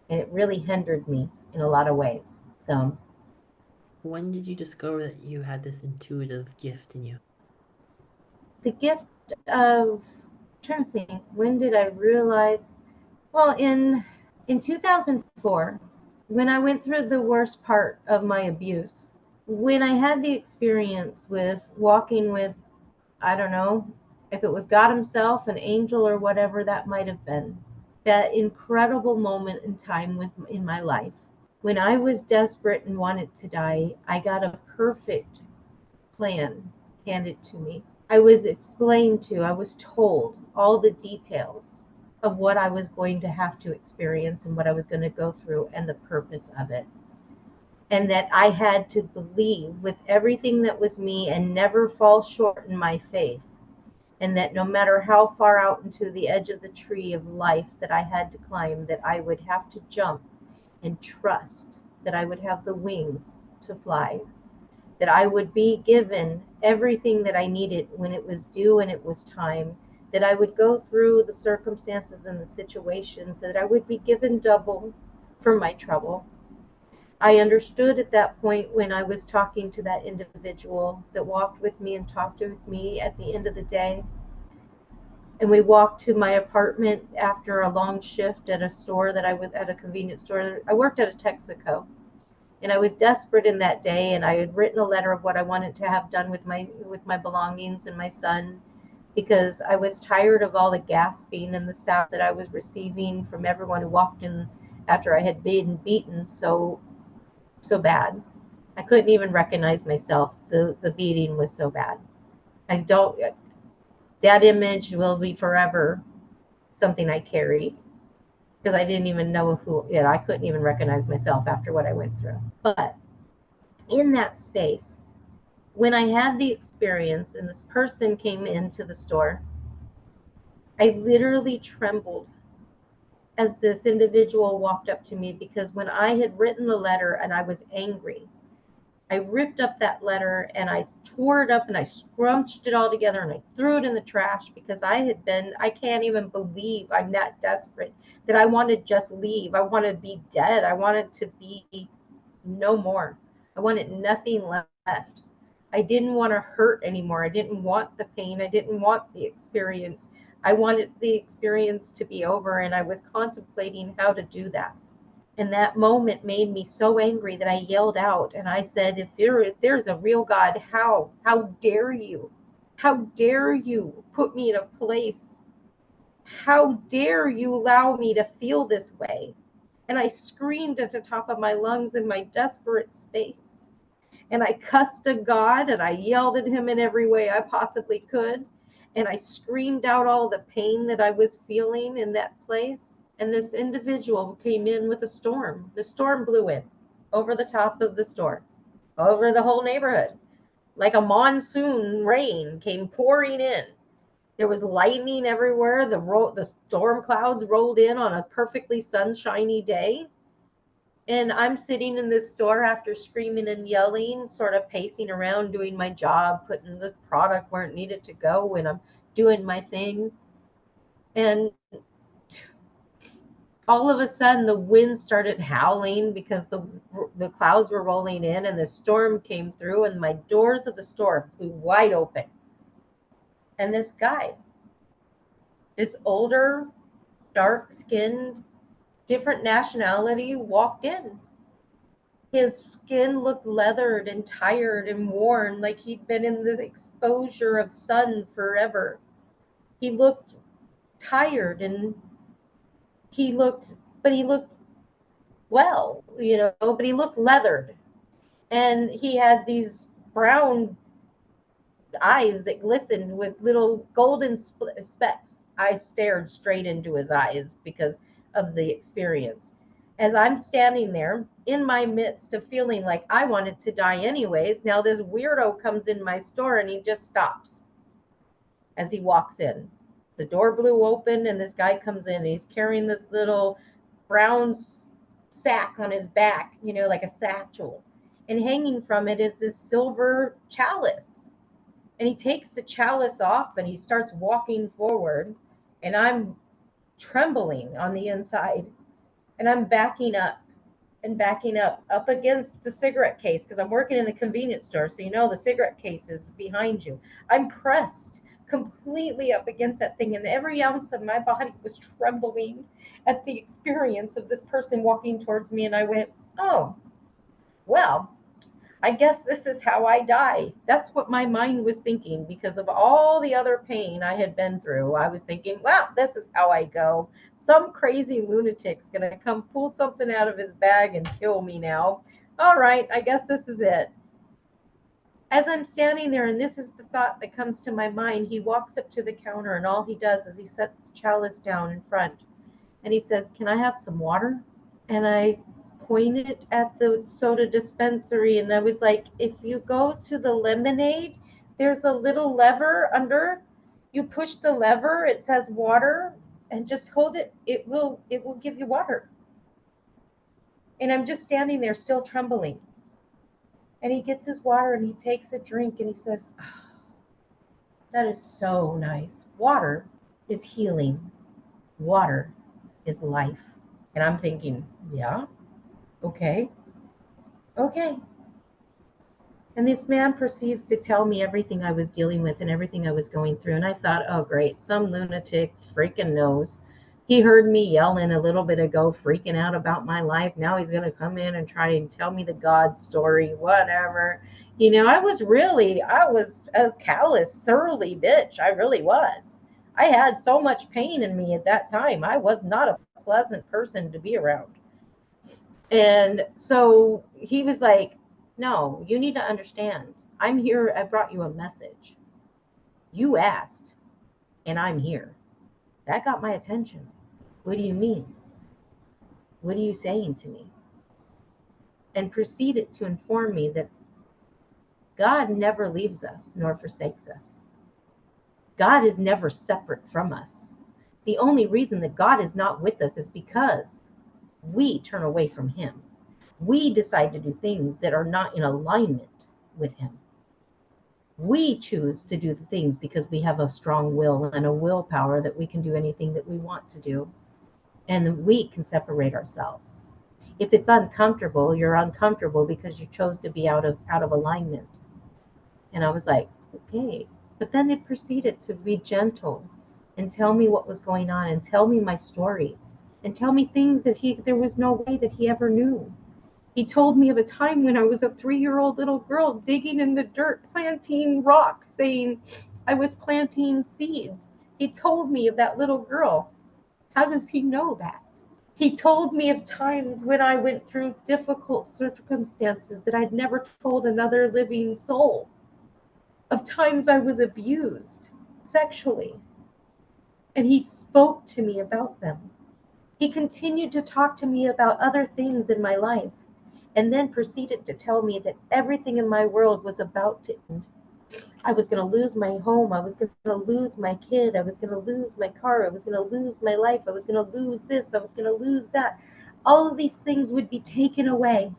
and it really hindered me in a lot of ways. So When did you discover that you had this intuitive gift in you? the gift of, I'm trying to think, when did I realize? Well, in 2004, when I went through the worst part of my abuse, when I had the experience with walking with, I don't know if it was God himself, an angel, or whatever that might have been, that incredible moment in time in my life. When I was desperate and wanted to die, I got a perfect plan handed to me. I was explained to, I was told all the details of what I was going to have to experience and what I was going to go through and the purpose of it. And that I had to believe with everything that was me and never fall short in my faith. And that no matter how far out into the edge of the tree of life that I had to climb, that I would have to jump and trust that I would have the wings to fly, that I would be given everything that I needed when it was due and it was time, that I would go through the circumstances and the situations, that I would be given double for my trouble. I understood at that point, when I was talking to that individual that walked with me and talked with me at the end of the day, and we walked to my apartment after a long shift at a store that I was at, a convenience store. I worked at a Texaco. And I was desperate in that day, and I had written a letter of what I wanted to have done with my belongings and my son, because I was tired of all the gasping and the sounds that I was receiving from everyone who walked in after I had been beaten so bad. I couldn't even recognize myself. The beating was so bad. That image will be forever something I carry, because I didn't even know I couldn't even recognize myself after what I went through. But in that space, when I had the experience and this person came into the store, I literally trembled as this individual walked up to me, because when I had written the letter and I was angry, I ripped up that letter and I tore it up and I scrunched it all together and I threw it in the trash, because I can't even believe I'm that desperate that I wanted to just leave. I wanted to be dead. I wanted to be no more. I wanted nothing left. I didn't want to hurt anymore. I didn't want the pain. I didn't want the experience. I wanted the experience to be over, and I was contemplating how to do that. And that moment made me so angry that I yelled out and I said, if there's a real God, how dare you? How dare you put me in a place? How dare you allow me to feel this way? And I screamed at the top of my lungs in my desperate space. And I cussed at God and I yelled at him in every way I possibly could. And I screamed out all the pain that I was feeling in that place. And this individual came in with a storm. The storm blew in over the top of the store, over the whole neighborhood. Like a monsoon rain came pouring in. There was lightning everywhere. The storm clouds rolled in on a perfectly sunshiny day. And I'm sitting in this store after screaming and yelling, sort of pacing around, doing my job, putting the product where it needed to go, and I'm doing my thing. And all of a sudden, the wind started howling because the clouds were rolling in, and the storm came through, and my doors of the store flew wide open. And this guy, this older, dark-skinned, different nationality, walked in. His skin looked leathered and tired and worn, like he'd been in the exposure of sun forever. He looked tired, and he looked well, but he looked leathered. And he had these brown eyes that glistened with little golden specks. I stared straight into his eyes because of the experience. As I'm standing there in my midst of feeling like I wanted to die anyways, now this weirdo comes in my store and he just stops as he walks in. The door blew open and this guy comes in. He's carrying this little brown sack on his back, like a satchel. And hanging from it is this silver chalice. And he takes the chalice off and he starts walking forward. And I'm trembling on the inside. And I'm backing up up against the cigarette case because I'm working in a convenience store. So the cigarette case is behind you. I'm pressed completely up against that thing. And every ounce of my body was trembling at the experience of this person walking towards me. And I went, oh, well, I guess this is how I die. That's what my mind was thinking because of all the other pain I had been through. I was thinking, well, this is how I go. Some crazy lunatic's going to come pull something out of his bag and kill me now. All right, I guess this is it. As I'm standing there, and this is the thought that comes to my mind, he walks up to the counter, and all he does is he sets the chalice down in front. And he says, can I have some water? And I pointed at the soda dispensary, and I was like, if you go to the lemonade, there's a little lever under. You push the lever, it says water, and just hold it. It will give you water. And I'm just standing there still trembling. And he gets his water and he takes a drink and he says, oh, that is so nice. Water is healing. Water is life. And I'm thinking, yeah, okay. And this man proceeds to tell me everything I was dealing with and everything I was going through. And I thought, oh, great, some lunatic freaking knows. He heard me yelling a little bit ago, freaking out about my life. Now he's going to come in and try and tell me the God story, whatever. I was a callous, surly bitch. I really was. I had so much pain in me at that time. I was not a pleasant person to be around. And so he was like, no, you need to understand. I'm here. I brought you a message. You asked, and I'm here. That got my attention. What do you mean? What are you saying to me? And proceeded to inform me that God never leaves us nor forsakes us. God is never separate from us. The only reason that God is not with us is because we turn away from him. We decide to do things that are not in alignment with him. We choose to do the things because we have a strong will and a willpower that we can do anything that we want to do. And we can separate ourselves. If it's uncomfortable, you're uncomfortable because you chose to be out of alignment. And I was like, okay. But then it proceeded to be gentle and tell me what was going on and tell me my story and tell me things that there was no way that he ever knew. He told me of a time when I was a 3-year-old little girl digging in the dirt, planting rocks, saying I was planting seeds. He told me of that little girl. How does he know that? He told me of times when I went through difficult circumstances that I'd never told another living soul, of times I was abused sexually, and he spoke to me about them. He continued to talk to me about other things in my life, and then proceeded to tell me that everything in my world was about to end. I was going to lose my home. I was going to lose my kid. I was going to lose my car. I was going to lose my life. I was going to lose this. I was going to lose that. All of these things would be taken away.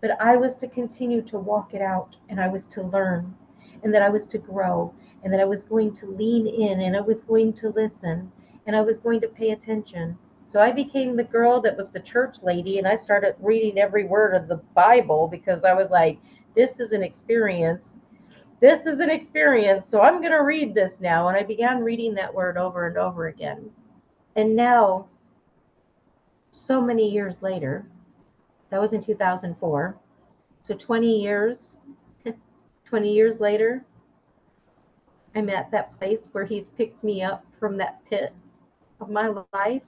But I was to continue to walk it out, and I was to learn, and that I was to grow, and that I was going to lean in, and I was going to listen, and I was going to pay attention. So I became the girl that was the church lady, and I started reading every word of the Bible because I was like, this is an experience. This is an experience, so I'm going to read this now. And I began reading that word over and over again. And now, so many years later, that was in 2004. So 20 years, 20 years later, I'm at that place where he's picked me up from that pit of my life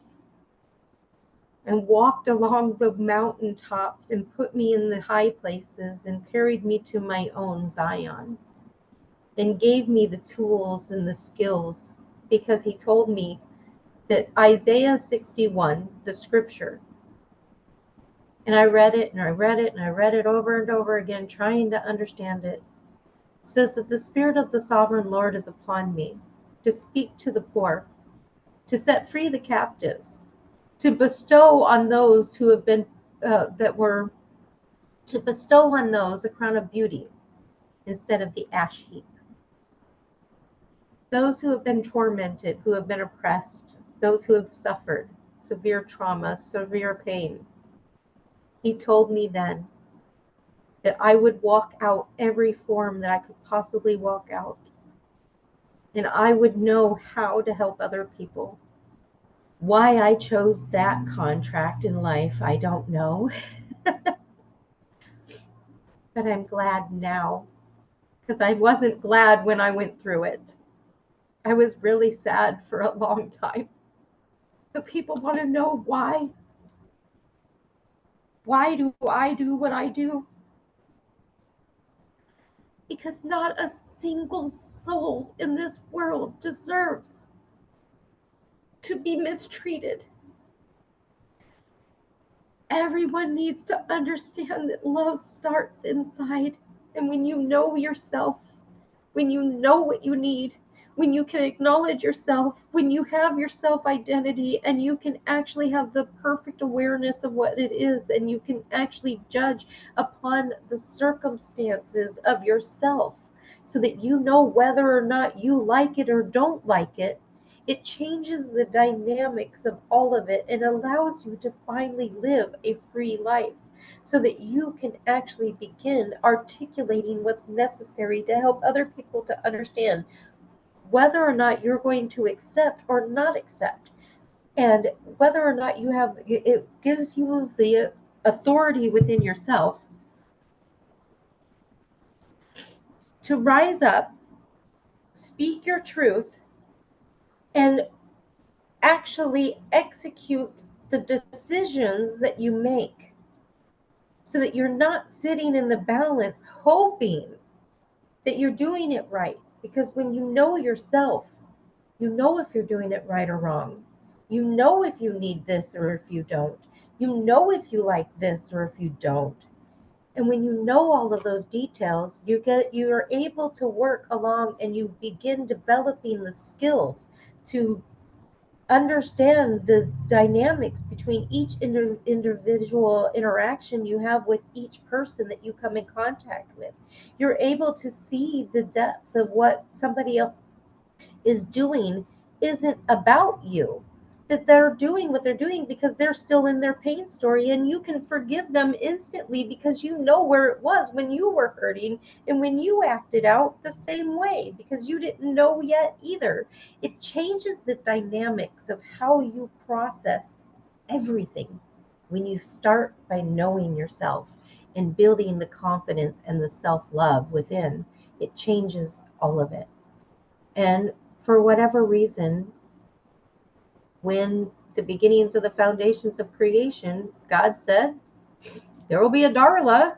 and walked along the mountaintops and put me in the high places and carried me to my own Zion and gave me the tools and the skills, because he told me that Isaiah 61, the scripture, and I read it and I read it and I read it over and over again, trying to understand it, says that the Spirit of the Sovereign Lord is upon me to speak to the poor, to set free the captives, to bestow on those who have been, to bestow on those a crown of beauty instead of the ash heap. Those who have been tormented, who have been oppressed, those who have suffered severe trauma, severe pain. He told me then that I would walk out every form that I could possibly walk out. And I would know how to help other people. Why I chose that contract in life, I don't know. But I'm glad now, because I wasn't glad when I went through it. I was really sad for a long time. But people want to know why. Why do I do what I do? Because not a single soul in this world deserves to be mistreated. Everyone needs to understand that love starts inside. And when you know yourself, when you know what you need, when you can acknowledge yourself, when you have your self-identity, and you can actually have the perfect awareness of what it is, and you can actually judge upon the circumstances of yourself so that you know whether or not you like it or don't like it, it changes the dynamics of all of it and allows you to finally live a free life, so that you can actually begin articulating what's necessary to help other people to understand whether or not you're going to accept or not accept, and whether or not you have, it gives you the authority within yourself to rise up, speak your truth, and actually execute the decisions that you make, so that you're not sitting in the balance hoping that you're doing it right. Because when you know yourself, you know if you're doing it right or wrong. You know if you need this or if you don't. You know if you like this or if you don't. And when you know all of those details, you are able to work along, and you begin developing the skills to understand the dynamics between each individual interaction you have with each person that you come in contact with. You're able to see the depth of what somebody else is doing isn't about you, that they're doing what they're doing because they're still in their pain story, and you can forgive them instantly because you know where it was when you were hurting and when you acted out the same way because you didn't know yet either. It changes the dynamics of how you process everything when you start by knowing yourself and building the confidence and the self-love within. It changes all of it. And for whatever reason, when the beginnings of the foundations of creation, God said, there will be a Darla,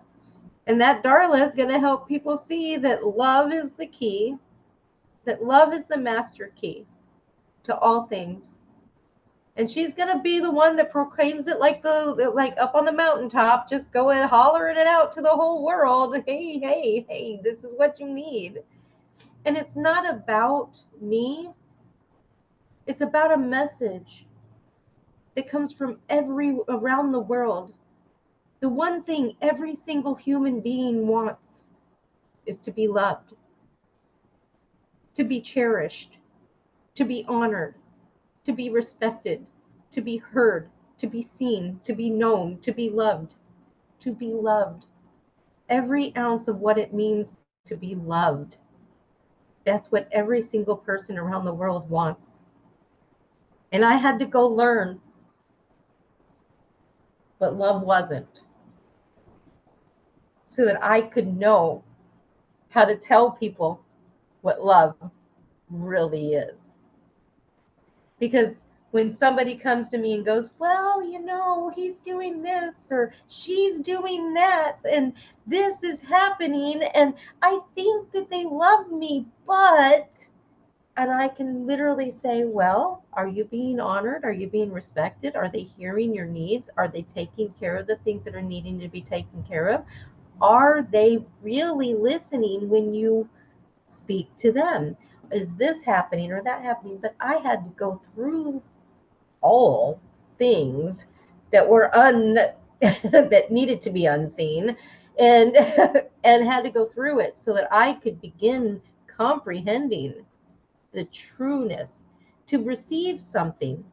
and that Darla is going to help people see that love is the key, that love is the master key to all things. And she's going to be the one that proclaims it like up on the mountaintop, just going hollering it out to the whole world. Hey, hey, hey, this is what you need. And it's not about me. It's about a message that comes from around the world. The one thing every single human being wants is to be loved, to be cherished, to be honored, to be respected, to be heard, to be seen, to be known, to be loved, to be loved. Every ounce of what it means to be loved. That's what every single person around the world wants. And I had to go learn what love wasn't, so that I could know how to tell people what love really is. Because when somebody comes to me and goes, well, you know, he's doing this or she's doing that and this is happening and I think that they love me, but, and I can literally say, well, are you being honored? Are you being respected? Are they hearing your needs? Are they taking care of the things that are needing to be taken care of? Are they really listening when you speak to them? Is this happening or that happening? But I had to go through all things that were that needed to be unseen, and and had to go through it so that I could begin comprehending the trueness. To receive something,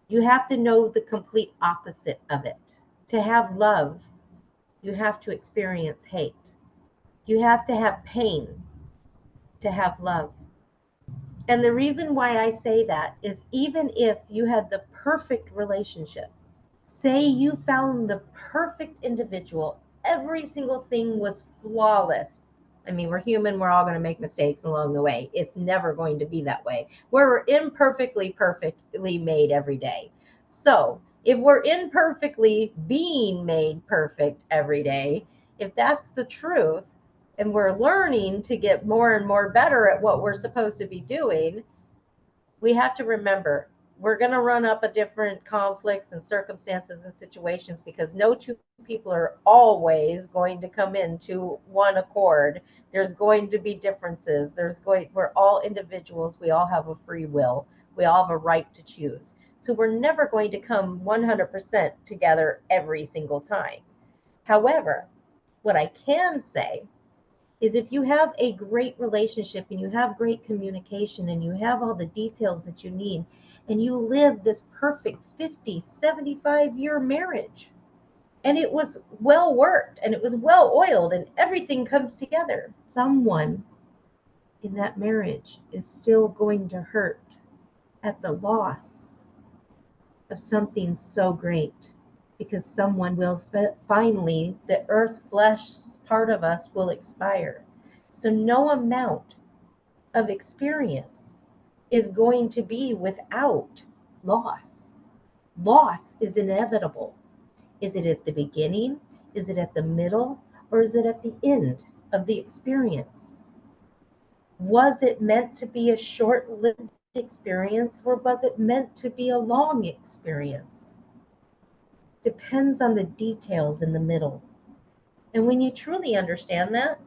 you have to know the complete opposite of it. To have love, you have to experience hate. You have to have pain to have love. And the reason why I say that is, even if you had the perfect relationship, say you found the perfect individual, every single thing was flawless. I mean, we're human, we're all going to make mistakes along the way. It's never going to be that way. We're perfectly made every day. So if we're imperfectly being made perfect every day, if that's the truth, and we're learning to get more and more better at what we're supposed to be doing, we have to remember we're going to run up a different conflicts and circumstances and situations, because no two people are always going to come into one accord. There's going to be differences. We're all individuals. We all have a free will. We all have a right to choose. So we're never going to come 100% together every single time. However, what I can say is, if you have a great relationship and you have great communication and you have all the details that you need and you live this perfect 50, 75-year marriage, and it was well worked and it was well oiled and everything comes together, someone in that marriage is still going to hurt at the loss of something so great, because someone will finally, the earth flesh part of us will expire. So no amount of experience is going to be without loss. Loss is inevitable. Is it at the beginning? Is it at the middle? Or is it at the end of the experience? Was it meant to be a short-lived experience, or was it meant to be a long experience? Depends on the details in the middle. And when you truly understand that,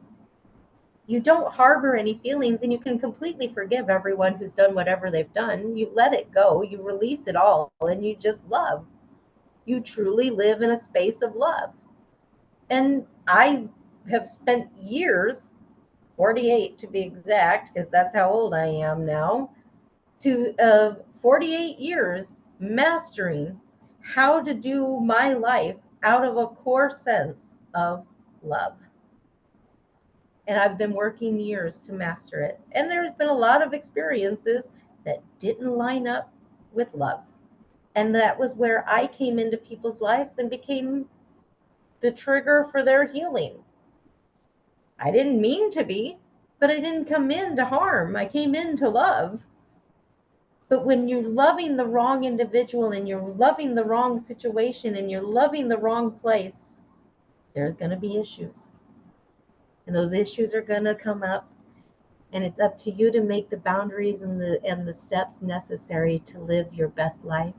you don't harbor any feelings, and you can completely forgive everyone who's done whatever they've done. You let it go, you release it all, and you just love. You truly live in a space of love. And I have spent years, 48 to be exact, because that's how old I am now, 48 years mastering how to do my life out of a core sense of love. And I've been working years to master it. And there's been a lot of experiences that didn't line up with love. And that was where I came into people's lives and became the trigger for their healing. I didn't mean to be, but I didn't come in to harm. I came in to love. But when you're loving the wrong individual and you're loving the wrong situation and you're loving the wrong place, there's going to be issues. And those issues are going to come up. And it's up to you to make the boundaries and the steps necessary to live your best life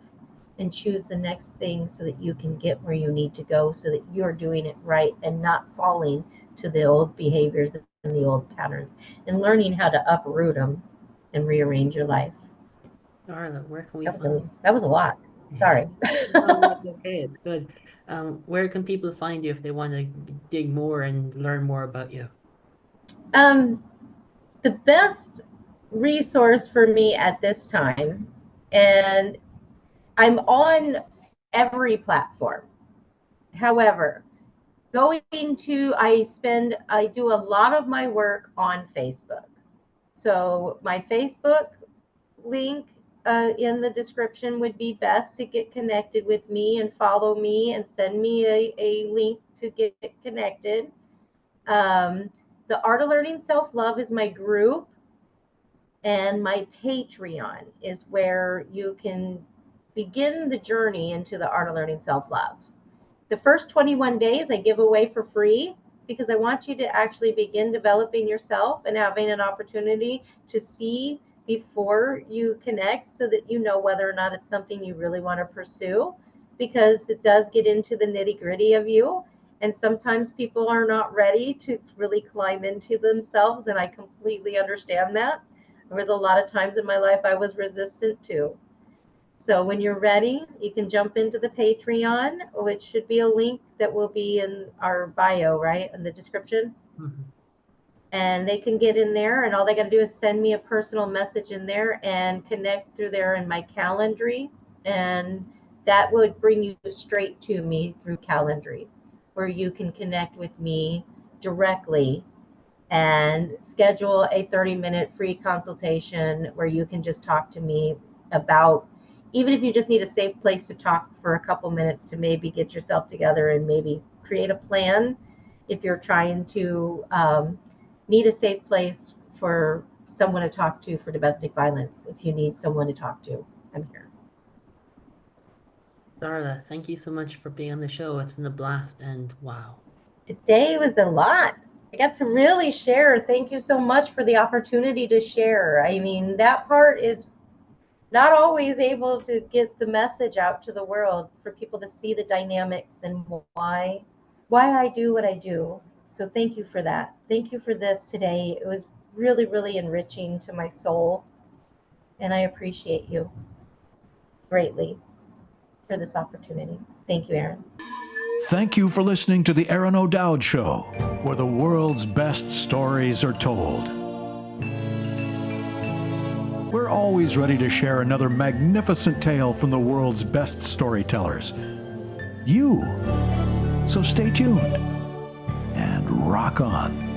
and choose the next thing so that you can get where you need to go, so that you're doing it right and not falling to the old behaviors and the old patterns, and learning how to uproot them and rearrange your life. Darla, where can we That was a lot. Sorry. No, it's okay. It's good. Where can people find you if they want to dig more and learn more about you? The best resource for me at this time, and I'm on every platform. However, I do a lot of my work on Facebook. So my Facebook link in the description would be best to get connected with me and follow me and send me a link to get connected. The Art of Learning Self-Love is my group, and my Patreon is where you can begin the journey into the Art of Learning Self-Love. The first 21 days I give away for free because I want you to actually begin developing yourself and having an opportunity to see before you connect, so that you know whether or not it's something you really want to pursue, because it does get into the nitty-gritty of you. And sometimes people are not ready to really climb into themselves, and I completely understand that. There was a lot of times in my life I was resistant to. So when you're ready, you can jump into the Patreon, which should be a link that will be in our bio, right, in the description. Mm-hmm. And they can get in there, and all they got to do is send me a personal message in there and connect through there in my Calendly. And that would bring you straight to me through Calendly, where you can connect with me directly and schedule a 30-minute free consultation where you can just talk to me about, even if you just need a safe place to talk for a couple minutes to maybe get yourself together and maybe create a plan if you're trying to need a safe place for someone to talk to for domestic violence. If you need someone to talk to, I'm here. Darla, thank you so much for being on the show. It's been a blast, and wow. Today was a lot. I got to really share. Thank you so much for the opportunity to share. I mean, that part is not always able to get the message out to the world for people to see the dynamics and why I do what I do. So thank you for that. Thank you for this today. It was really, really enriching to my soul. And I appreciate you greatly for this opportunity. Thank you, Aaron. Thank you for listening to The Aaron O'Dowd Show, where the world's best stories are told. We're always ready to share another magnificent tale from the world's best storytellers. So stay tuned and rock on.